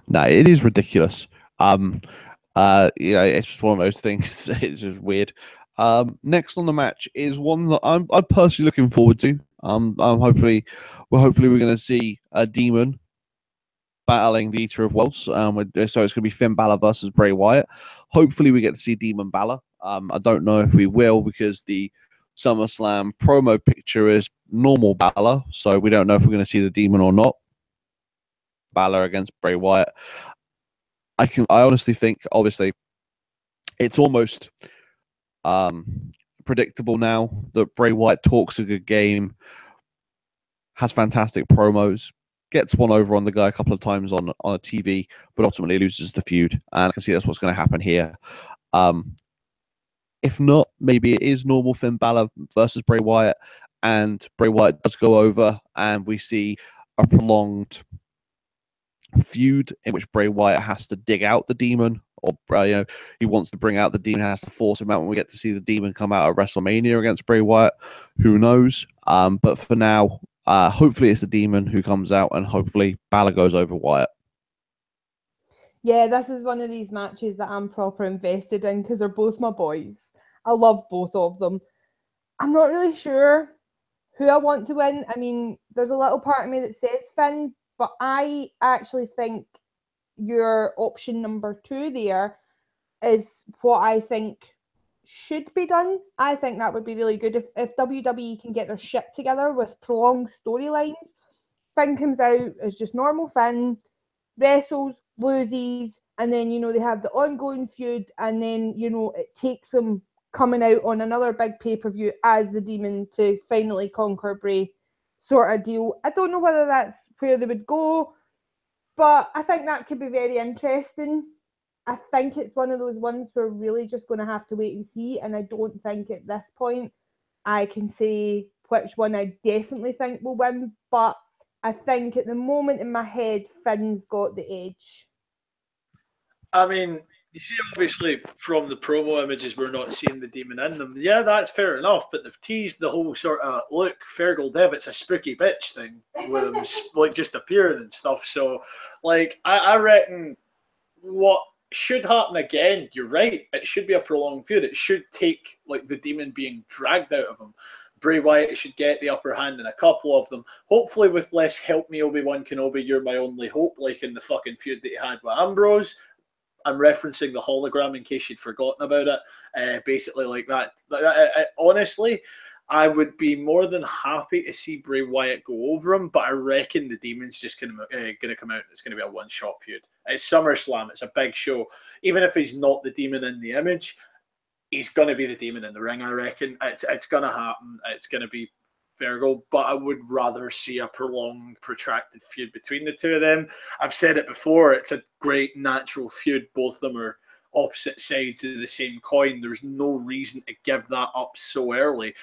Speaker 1: No, it is ridiculous. It's just one of those things. It's just weird. Next on the match is one that I'm personally looking forward to. Hopefully we're going to see a Demon battling the Eater of Worlds. So it's going to be Finn Balor versus Bray Wyatt. Hopefully we get to see Demon Balor. I don't know if we will because the SummerSlam promo picture is normal Balor, so we don't know if we're going to see the Demon or not. Balor against Bray Wyatt. I honestly think, obviously, it's almost predictable now that Bray Wyatt talks a good game, has fantastic promos, gets one over on the guy a couple of times on a TV, but ultimately loses the feud. And I can see that's what's going to happen here. If not, maybe it is normal Finn Balor versus Bray Wyatt, and Bray Wyatt does go over, and we see a prolonged feud in which Bray Wyatt has to dig out the Demon, or he wants to bring out the Demon, has to force him out when we get to see the Demon come out at WrestleMania against Bray Wyatt. Who knows? But for now, hopefully it's the Demon who comes out, and hopefully Balor goes over Wyatt.
Speaker 3: Yeah, this is one of these matches that I'm proper invested in because they're both my boys. I love both of them. I'm not really sure who I want to win. I mean, there's a little part of me that says Finn, but I actually think your option number 2 there is what I think should be done. I think that would be really good if WWE can get their shit together with prolonged storylines. Finn comes out as just normal Finn, wrestles, loses, and then they have the ongoing feud, and then it takes them coming out on another big pay-per-view as the Demon to finally conquer Bray, sort of deal. I don't know whether that's where they would go, but I think that could be very interesting. I think it's one of those ones we're really just going to have to wait and see, and I don't think at this point I can say which one I definitely think will win, but I think at the moment in my head, Finn's got the edge.
Speaker 2: I mean, you see, obviously, from the promo images, we're not seeing the Demon in them. Yeah, that's fair enough, but they've teased the whole sort of, look, Fergal Devitt's a spooky bitch thing with him, just appearing and stuff. So, I reckon what should happen again. You're right. It should be a prolonged feud. It should take like the demon being dragged out of him. Bray Wyatt should get the upper hand in a couple of them. Hopefully with less "help me Obi-Wan Kenobi, you're my only hope" like in the fucking feud that he had with Ambrose. I'm referencing the hologram in case you'd forgotten about it. Basically like that. Honestly, I would be more than happy to see Bray Wyatt go over him, but I reckon the demon's just going to come out and it's going to be a one-shot feud. It's SummerSlam. It's a big show. Even if he's not the demon in the image, he's going to be the demon in the ring, I reckon. It's going to happen. It's going to be Virgo, but I would rather see a prolonged, protracted feud between the two of them. I've said it before. It's a great natural feud. Both of them are opposite sides of the same coin. There's no reason to give that up so early.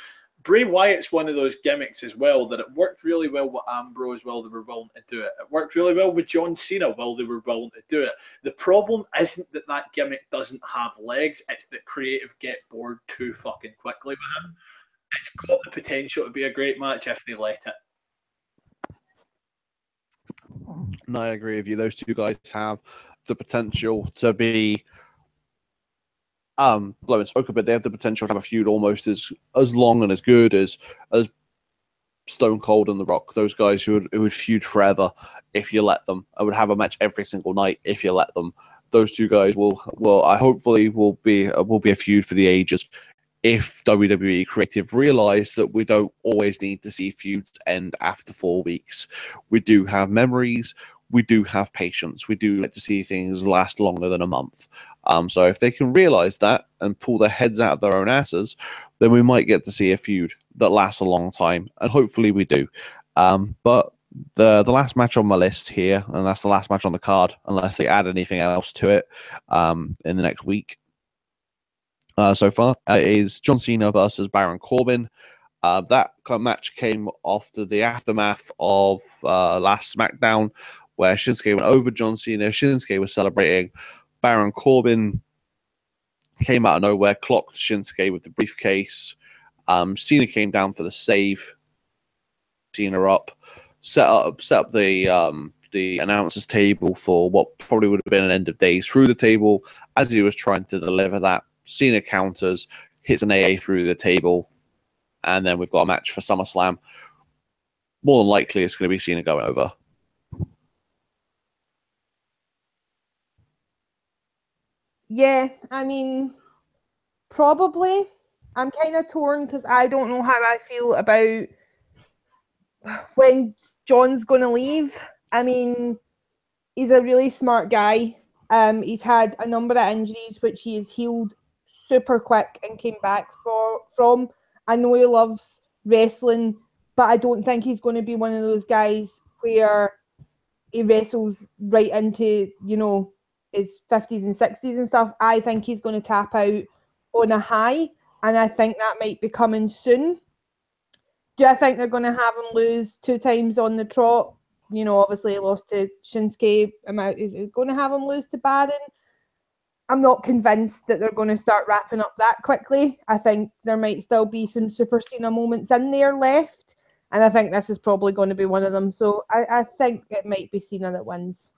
Speaker 2: Bray Wyatt's one of those gimmicks as well that it worked really well with Ambrose while they were willing to do it. It worked really well with John Cena while they were willing to do it. The problem isn't that that gimmick doesn't have legs. It's that creative get bored too fucking quickly with him. It's got the potential to be a great match if they let it.
Speaker 1: No, I agree with you. Those two guys have the potential to be blowing smoke a bit. They have the potential to have a feud almost as long and as good as Stone Cold and The Rock. Those guys who would feud forever if you let them. I would have a match every single night if you let them. Those two guys I hopefully will be a feud for the ages. If WWE creative realize that we don't always need to see feuds end after 4 weeks, we do have memories, we do have patience, we do like to see things last longer than a month. So if they can realize that and pull their heads out of their own asses, then we might get to see a feud that lasts a long time, and hopefully we do. But the last match on my list here, and that's the last match on the card, unless they add anything else to it in the next week. So far is John Cena versus Baron Corbin. That match came after the aftermath of last SmackDown, where Shinsuke went over John Cena. Shinsuke was celebrating. Baron Corbin came out of nowhere, clocked Shinsuke with the briefcase. Cena came down for the save. Cena up, set up the announcers table for what probably would have been an end of days through the table. As he was trying to deliver that, Cena counters, hits an AA through the table, and then we've got a match for SummerSlam. More than likely, it's going to be Cena going over.
Speaker 3: Yeah, I mean, probably. I'm kind of torn because I don't know how I feel about when John's going to leave. I mean, he's a really smart guy. He's had a number of injuries which he has healed super quick and came back from. I know he loves wrestling, but I don't think he's going to be one of those guys where he wrestles right into, his 50s and 60s and stuff. I think he's going to tap out on a high, and I think that might be coming soon. Do I think they're going to have him lose 2 times on the trot? Obviously he lost to Shinsuke. Is it going to have him lose to Baron? I'm not convinced that they're going to start wrapping up that quickly. I think there might still be some Super Cena moments in there left, and I think this is probably going to be one of them. So I think it might be Cena that wins.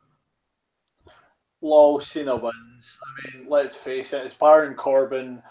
Speaker 2: Lol, Cena wins. I mean, let's face it, it's Baron Corbin.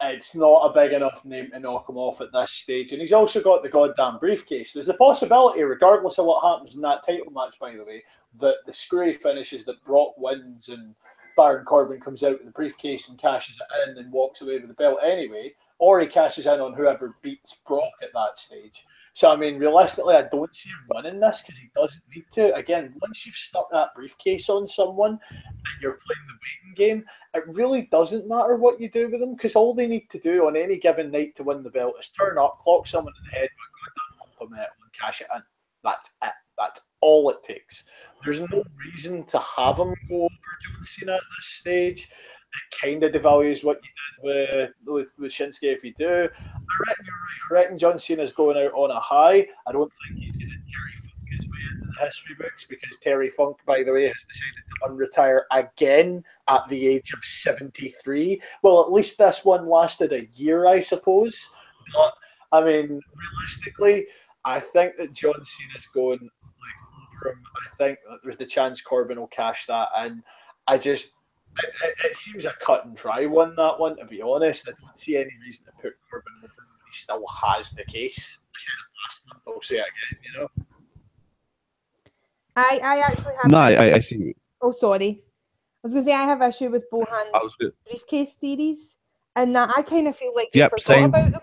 Speaker 2: It's not a big enough name to knock him off at this stage. And he's also got the goddamn briefcase. There's the possibility, regardless of what happens in that title match, by the way, that the screwy finishes that Brock wins and Baron Corbin comes out with the briefcase and cashes it in and walks away with the belt anyway, or he cashes in on whoever beats Brock at that stage. So, I mean, realistically, I don't see him winning this because he doesn't need to. Again, once you've stuck that briefcase on someone and you're playing the waiting game, it really doesn't matter what you do with them because all they need to do on any given night to win the belt is turn up, clock someone in the head with a lump of metal and cash it in. That's it. That's all it takes. There's no reason to have him go over John Cena at this stage. It kind of devalues what you did with Shinsuke if you do. I reckon you're right. I reckon John Cena's going out on a high. I don't think he's going to Terry Funk his way into the history books because Terry Funk, by the way, has decided to unretire again at the age of 73. Well, at least this one lasted a year, I suppose. But, I mean, realistically, I think that John Cena's going over him. I think that there's the chance Corbin will cash that in. I just It seems a cut and dry one, that one, to be honest. I don't see any reason to put Corbin over when he still has the case. I said it last month, I'll say it again, you know?
Speaker 3: I actually have.
Speaker 1: No, I see.
Speaker 3: Oh, sorry. I was going to say I have issue with Bohan's briefcase theories, and that I kind of feel like they forgot about them.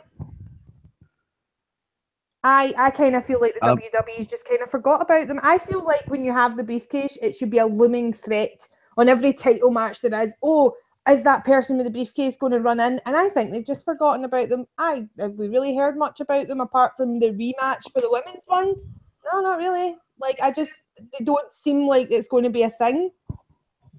Speaker 3: I kind of feel like the WWE's just kind of forgot about them. I feel like when you have the briefcase, it should be a looming threat on every title match there is. Oh, is that person with the briefcase going to run in? And I think they've just forgotten about them. Have we really heard much about them apart from the rematch for the women's one? No, not really. Like, they don't seem like it's going to be a thing.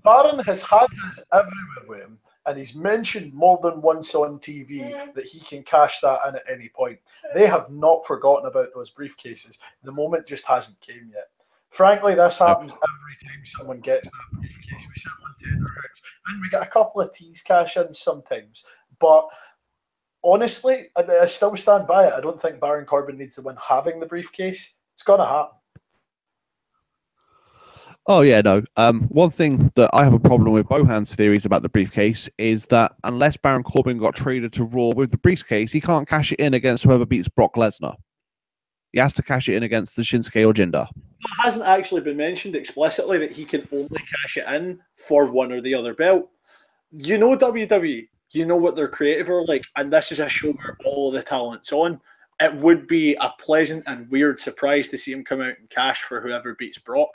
Speaker 2: Baron has had his everywhere with him, and he's mentioned more than once on TV that he can cash that in at any point. They have not forgotten about those briefcases. The moment just hasn't came yet. Frankly, this happens every time someone gets that briefcase. We sit on tenterhooks, and we get a couple of tease cash-ins sometimes. But honestly, I still stand by it. I don't think Baron Corbin needs to win having the briefcase. It's going to happen.
Speaker 1: Oh, yeah, no. One thing that I have a problem with Bohan's theories about the briefcase is that unless Baron Corbin got traded to Raw with the briefcase, he can't cash it in against whoever beats Brock Lesnar. He has to cash it in against the Shinsuke or Jinder.
Speaker 2: It hasn't actually been mentioned explicitly that he can only cash it in for one or the other belt. You know WWE, you know what their creative are like, and this is a show where all the talent's on. It would be a pleasant and weird surprise to see him come out and cash for whoever beats Brock.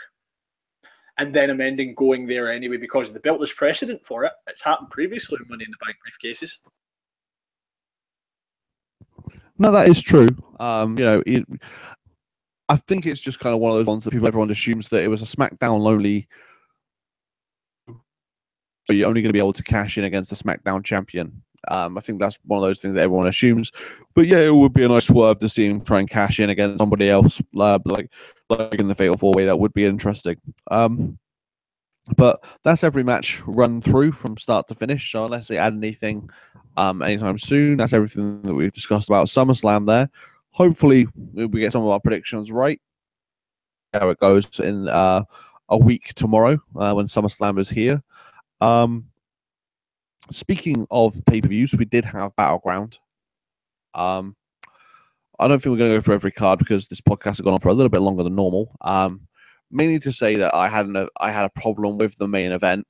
Speaker 2: And then him ending going there anyway because the belt is precedent for it. It's happened previously in Money in the Bank briefcases.
Speaker 1: No, that is true. I think it's just kind of one of those ones that everyone assumes that it was a SmackDown only. So you're only going to be able to cash in against the SmackDown champion. I think that's one of those things that everyone assumes. But yeah, it would be a nice swerve to see him try and cash in against somebody else, like in the Fatal 4-Way. That would be interesting. But that's every match run through from start to finish. So unless they add anything anytime soon, that's everything that we've discussed about SummerSlam there. Hopefully, we get some of our predictions right. How it goes in a week tomorrow when SummerSlam is here. Speaking of pay-per-views, we did have Battleground. I don't think we're going to go for every card because this podcast has gone on for a little bit longer than normal. Mainly to say that I had a problem with the main event.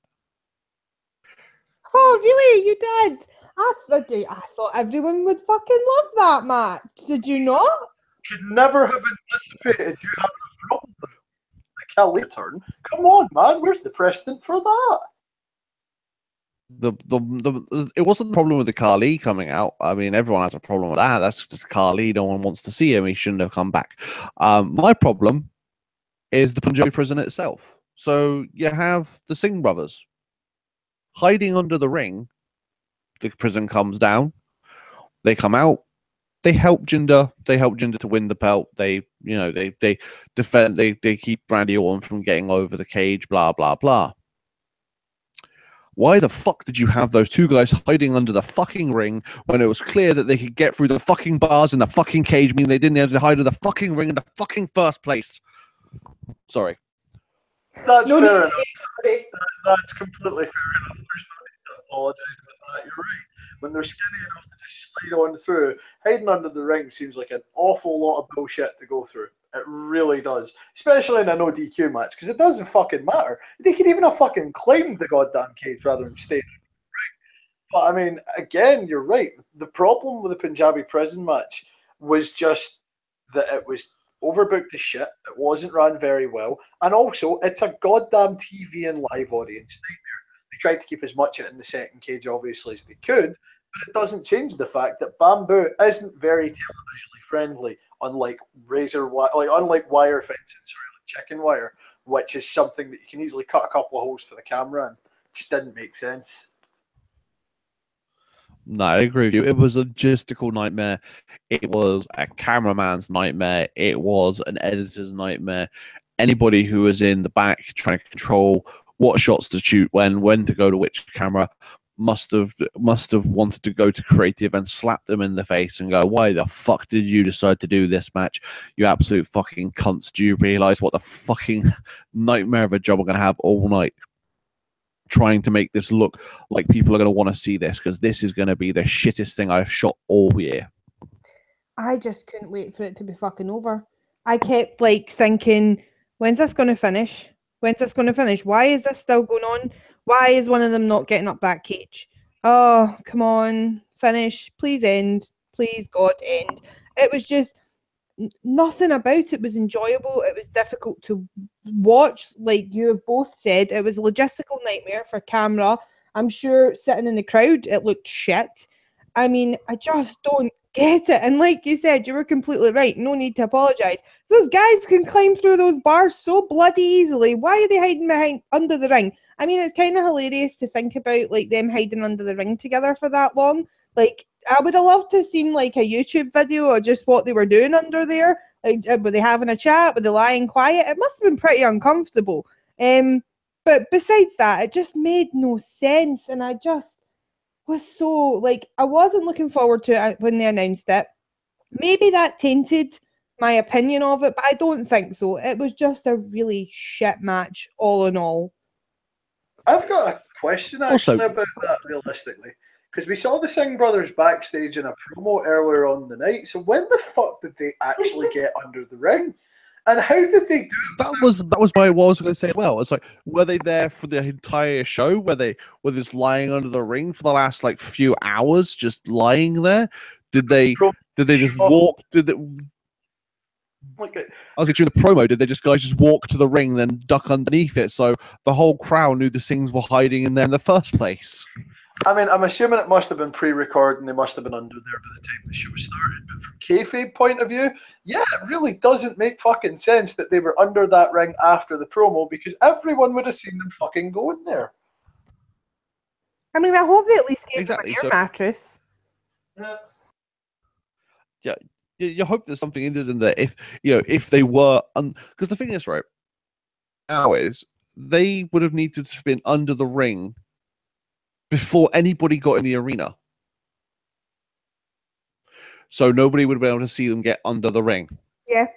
Speaker 3: Oh, really? You did? I thought everyone would fucking love that match. Did you not?
Speaker 2: Could never have anticipated you having a problem with the Kelly turn. Come on, man. Where's the precedent for that?
Speaker 1: It wasn't the problem with the Khali coming out. I mean, everyone has a problem with that. That's just Khali. No one wants to see him. He shouldn't have come back. My problem is the Punjabi prison itself. So you have the Singh brothers hiding under the ring. The prison comes down. They come out. They help Jinder. They help Jinder to win the belt. They defend. They keep Randy Orton from getting over the cage. Blah blah blah. Why the fuck did you have those two guys hiding under the fucking ring when it was clear that they could get through the fucking bars in the fucking cage? Meaning they didn't have to hide in the fucking ring in the fucking first place. Sorry.
Speaker 2: That's fair enough. That's completely fair enough. There's no need to apologise about that. You're right. When they're skinny enough to just slide on through, hiding under the ring seems like an awful lot of bullshit to go through. It really does. Especially in a no DQ match, because it doesn't fucking matter. They could even have fucking claimed the goddamn cage rather than staying in the ring. But I mean, again, you're right. The problem with the Punjabi prison match was just that it was overbooked as shit. It wasn't run very well. And also, it's a goddamn TV and live audience nightmare. They tried to keep as much of it in the second cage, obviously, as they could, but it doesn't change the fact that bamboo isn't very televisually friendly, unlike unlike wire fencing, like chicken wire, which is something that you can easily cut a couple of holes for the camera in. Just didn't make sense.
Speaker 1: No, I agree with you. It was a logistical nightmare. It was a cameraman's nightmare. It was an editor's nightmare. Anybody who was in the back trying to control what shots to shoot when to go to which camera must have wanted to go to creative and slap them in the face and go, why the fuck did you decide to do this match? You absolute fucking cunts. Do you realize what the fucking nightmare of a job we're going to have all night? trying to make this look like people are going to want to see this, because this is going to be the shittest thing I've shot all year.
Speaker 3: I just couldn't wait for it to be fucking over. I kept like thinking, when's this going to finish? When's this going to finish? Why is this still going on? Why is one of them not getting up that cage? Oh, come on, finish. Please end. Please, God, end. It was just nothing about it was enjoyable. It was difficult to watch. Like you have both said, it was a logistical nightmare for camera. I'm sure sitting in the crowd, it looked shit. I mean, I just don't get it. And like you said, you were completely right. No need to apologize. Those guys can climb through those bars so bloody easily. Why are they hiding behind under the ring? I mean, it's kind of hilarious to think about like them hiding under the ring together for that long. Like, I would have loved to have seen like a YouTube video or just what they were doing under there. Like, were they having a chat? Were they lying quiet? It must have been pretty uncomfortable. But besides that, it just made no sense, and I just was so like I wasn't looking forward to it when they announced it. Maybe that tainted my opinion of it, but I don't think so. It was just a really shit match, all in all.
Speaker 2: I've got a question actually about that realistically. Because we saw the Singh brothers backstage in a promo earlier on the night. So when the fuck did they actually get under the ring? And how did they do it?
Speaker 1: That was what I was going to say as well. It's like, were they there for the entire show? Were they just lying under the ring for the last like few hours, just lying there? Did they just walk? I was going to the promo. Did they guys just walk to the ring, then duck underneath it, so the whole crowd knew the Singhs were hiding in there in the first place?
Speaker 2: I mean, I'm assuming it must have been pre-recorded and they must have been under there by the time the show started. But from kayfabe point of view, yeah, it really doesn't make fucking sense that they were under that ring after the promo, because everyone would have seen them fucking going there.
Speaker 3: I mean, I hope they at least gave them an air
Speaker 1: So,
Speaker 3: mattress.
Speaker 1: Yeah, you hope there's something in there. If they were, because the thing is, right now is they would have needed to have been under the ring before anybody got in the arena. So nobody would have been able to see them get under the ring.
Speaker 3: Yeah.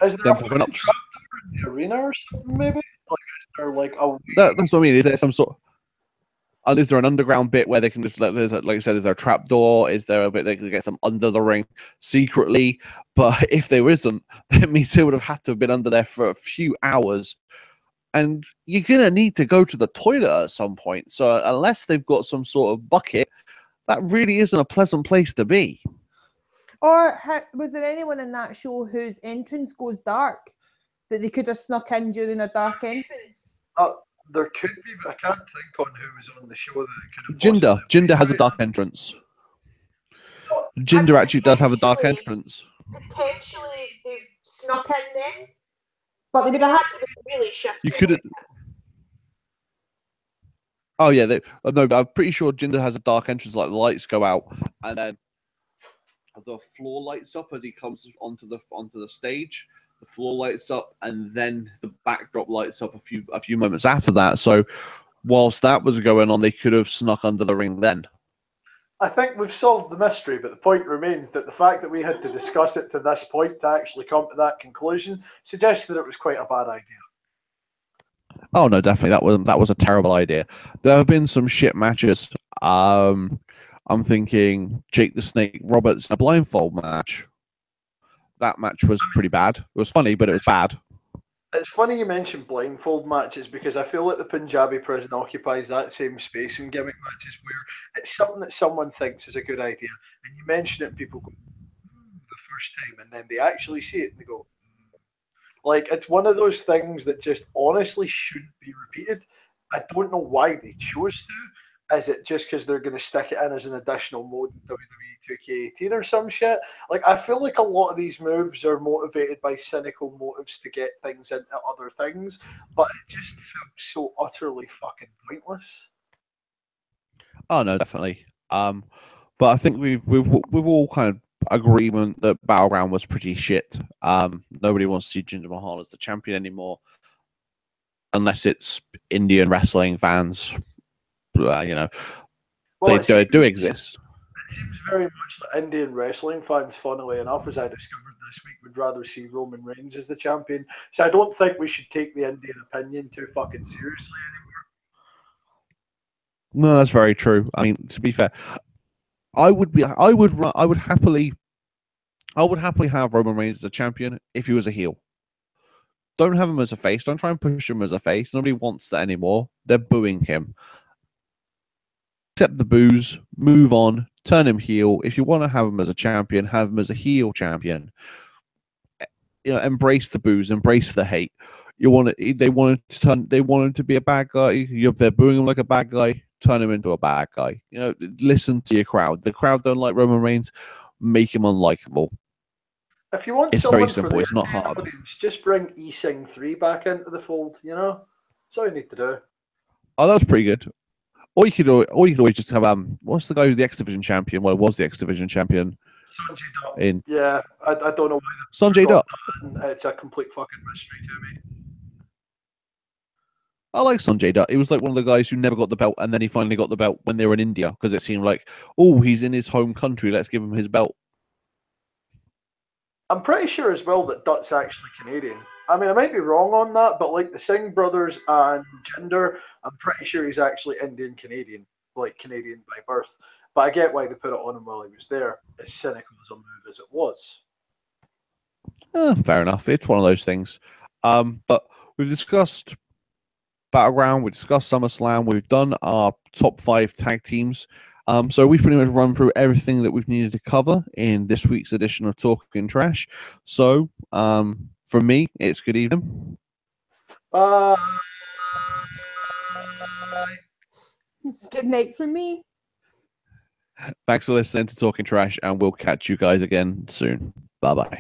Speaker 2: Is there a trap door in the arena or something, maybe? Like, is there like a...
Speaker 1: That's what I mean. Is there some sort of... is there an underground bit where they can just, like I said, is there a trap door? Is there a bit they can get them under the ring secretly? But if there isn't, that means they would have had to have been under there for a few hours. And you're going to need to go to the toilet at some point. So unless they've got some sort of bucket, that really isn't a pleasant place to be.
Speaker 3: Or was there anyone in that show whose entrance goes dark that they could have snuck in during a dark entrance?
Speaker 2: There could be, but I can't think on who was on the show that could have...
Speaker 1: Jinder has a dark entrance. Jinder actually does have a dark entrance.
Speaker 3: Potentially they snuck in then, but they would have had to be really shifty.
Speaker 1: You could have... Oh yeah, no, but I'm pretty sure Jinder has a dark entrance. Like the lights go out, and then the floor lights up as he comes onto the stage. The floor lights up, and then the backdrop lights up a few moments after that. So, whilst that was going on, they could have snuck under the ring then.
Speaker 2: I think we've solved the mystery, but the point remains that the fact that we had to discuss it to this point to actually come to that conclusion suggests that it was quite a bad idea.
Speaker 1: Oh no, definitely that was a terrible idea. There have been some shit matches. I'm thinking Jake the Snake Roberts, a blindfold match. That match was pretty bad. It was funny, but it was bad.
Speaker 2: It's funny you mentioned blindfold matches, because I feel like the Punjabi prison occupies that same space in gimmick matches where it's something that someone thinks is a good idea, and you mention it and people go, the first time, and then they actually see it and they go, Like, it's one of those things that just honestly shouldn't be repeated. I don't know why they chose to. Is it just because they're going to stick it in as an additional mode in WWE 2K18 or some shit? Like, I feel like a lot of these moves are motivated by cynical motives to get things into other things, but it just felt so utterly fucking pointless.
Speaker 1: Oh no, definitely. But I think we've all kind of agreement that Battleground was pretty shit. Nobody wants to see Jinder Mahal as the champion anymore, unless it's Indian wrestling fans. Well, they do exist.
Speaker 2: It seems very much like Indian wrestling fans, funnily enough, as I discovered this week, would rather see Roman Reigns as the champion. So I don't think we should take the Indian opinion too fucking seriously
Speaker 1: No, that's very true. I mean, to be fair, I would happily have Roman Reigns as a champion if he was a heel. Don't have him as a face. Don't try and push him as a face. Nobody wants that anymore. They're booing him. Accept the boos, move on, turn him heel. If you want to have him as a champion, have him as a heel champion. Embrace the boos, embrace the hate. They want him to be a bad guy. They're booing him like a bad guy. Turn him into a bad guy. Listen to your crowd. The crowd don't like Roman Reigns. Make him unlikable.
Speaker 2: If you want
Speaker 1: It's
Speaker 2: someone
Speaker 1: very simple.
Speaker 2: for the
Speaker 1: It's not hard.
Speaker 2: audience, just bring Sing 3 back into the fold. That's all you need to do.
Speaker 1: Oh, that was pretty good. Or you could always just have what's the guy who's the X Division champion? Well, was the X Division champion?
Speaker 2: Sanjay Dutt. Yeah, I don't know why.
Speaker 1: Sanjay Dutt.
Speaker 2: It's a complete fucking mystery to me.
Speaker 1: I like Sanjay Dutt. He was like one of the guys who never got the belt, and then he finally got the belt when they were in India because it seemed like, oh, he's in his home country. Let's give him his belt.
Speaker 2: I'm pretty sure as well that Dutt's actually Canadian. I mean, I might be wrong on that, but like the Singh brothers and Jinder, I'm pretty sure he's actually Indian Canadian, like Canadian by birth. But I get why they put it on him while he was there, as cynical as a move as it was.
Speaker 1: Fair enough. It's one of those things. But we've discussed Battleground, we discussed SummerSlam, we've done our top 5 tag teams. So we've pretty much run through everything that we've needed to cover in this week's edition of Talking Trash. So, from me, it's good evening.
Speaker 2: Bye.
Speaker 3: It's good night from me.
Speaker 1: Thanks for listening to Talking Trash, and we'll catch you guys again soon. Bye-bye.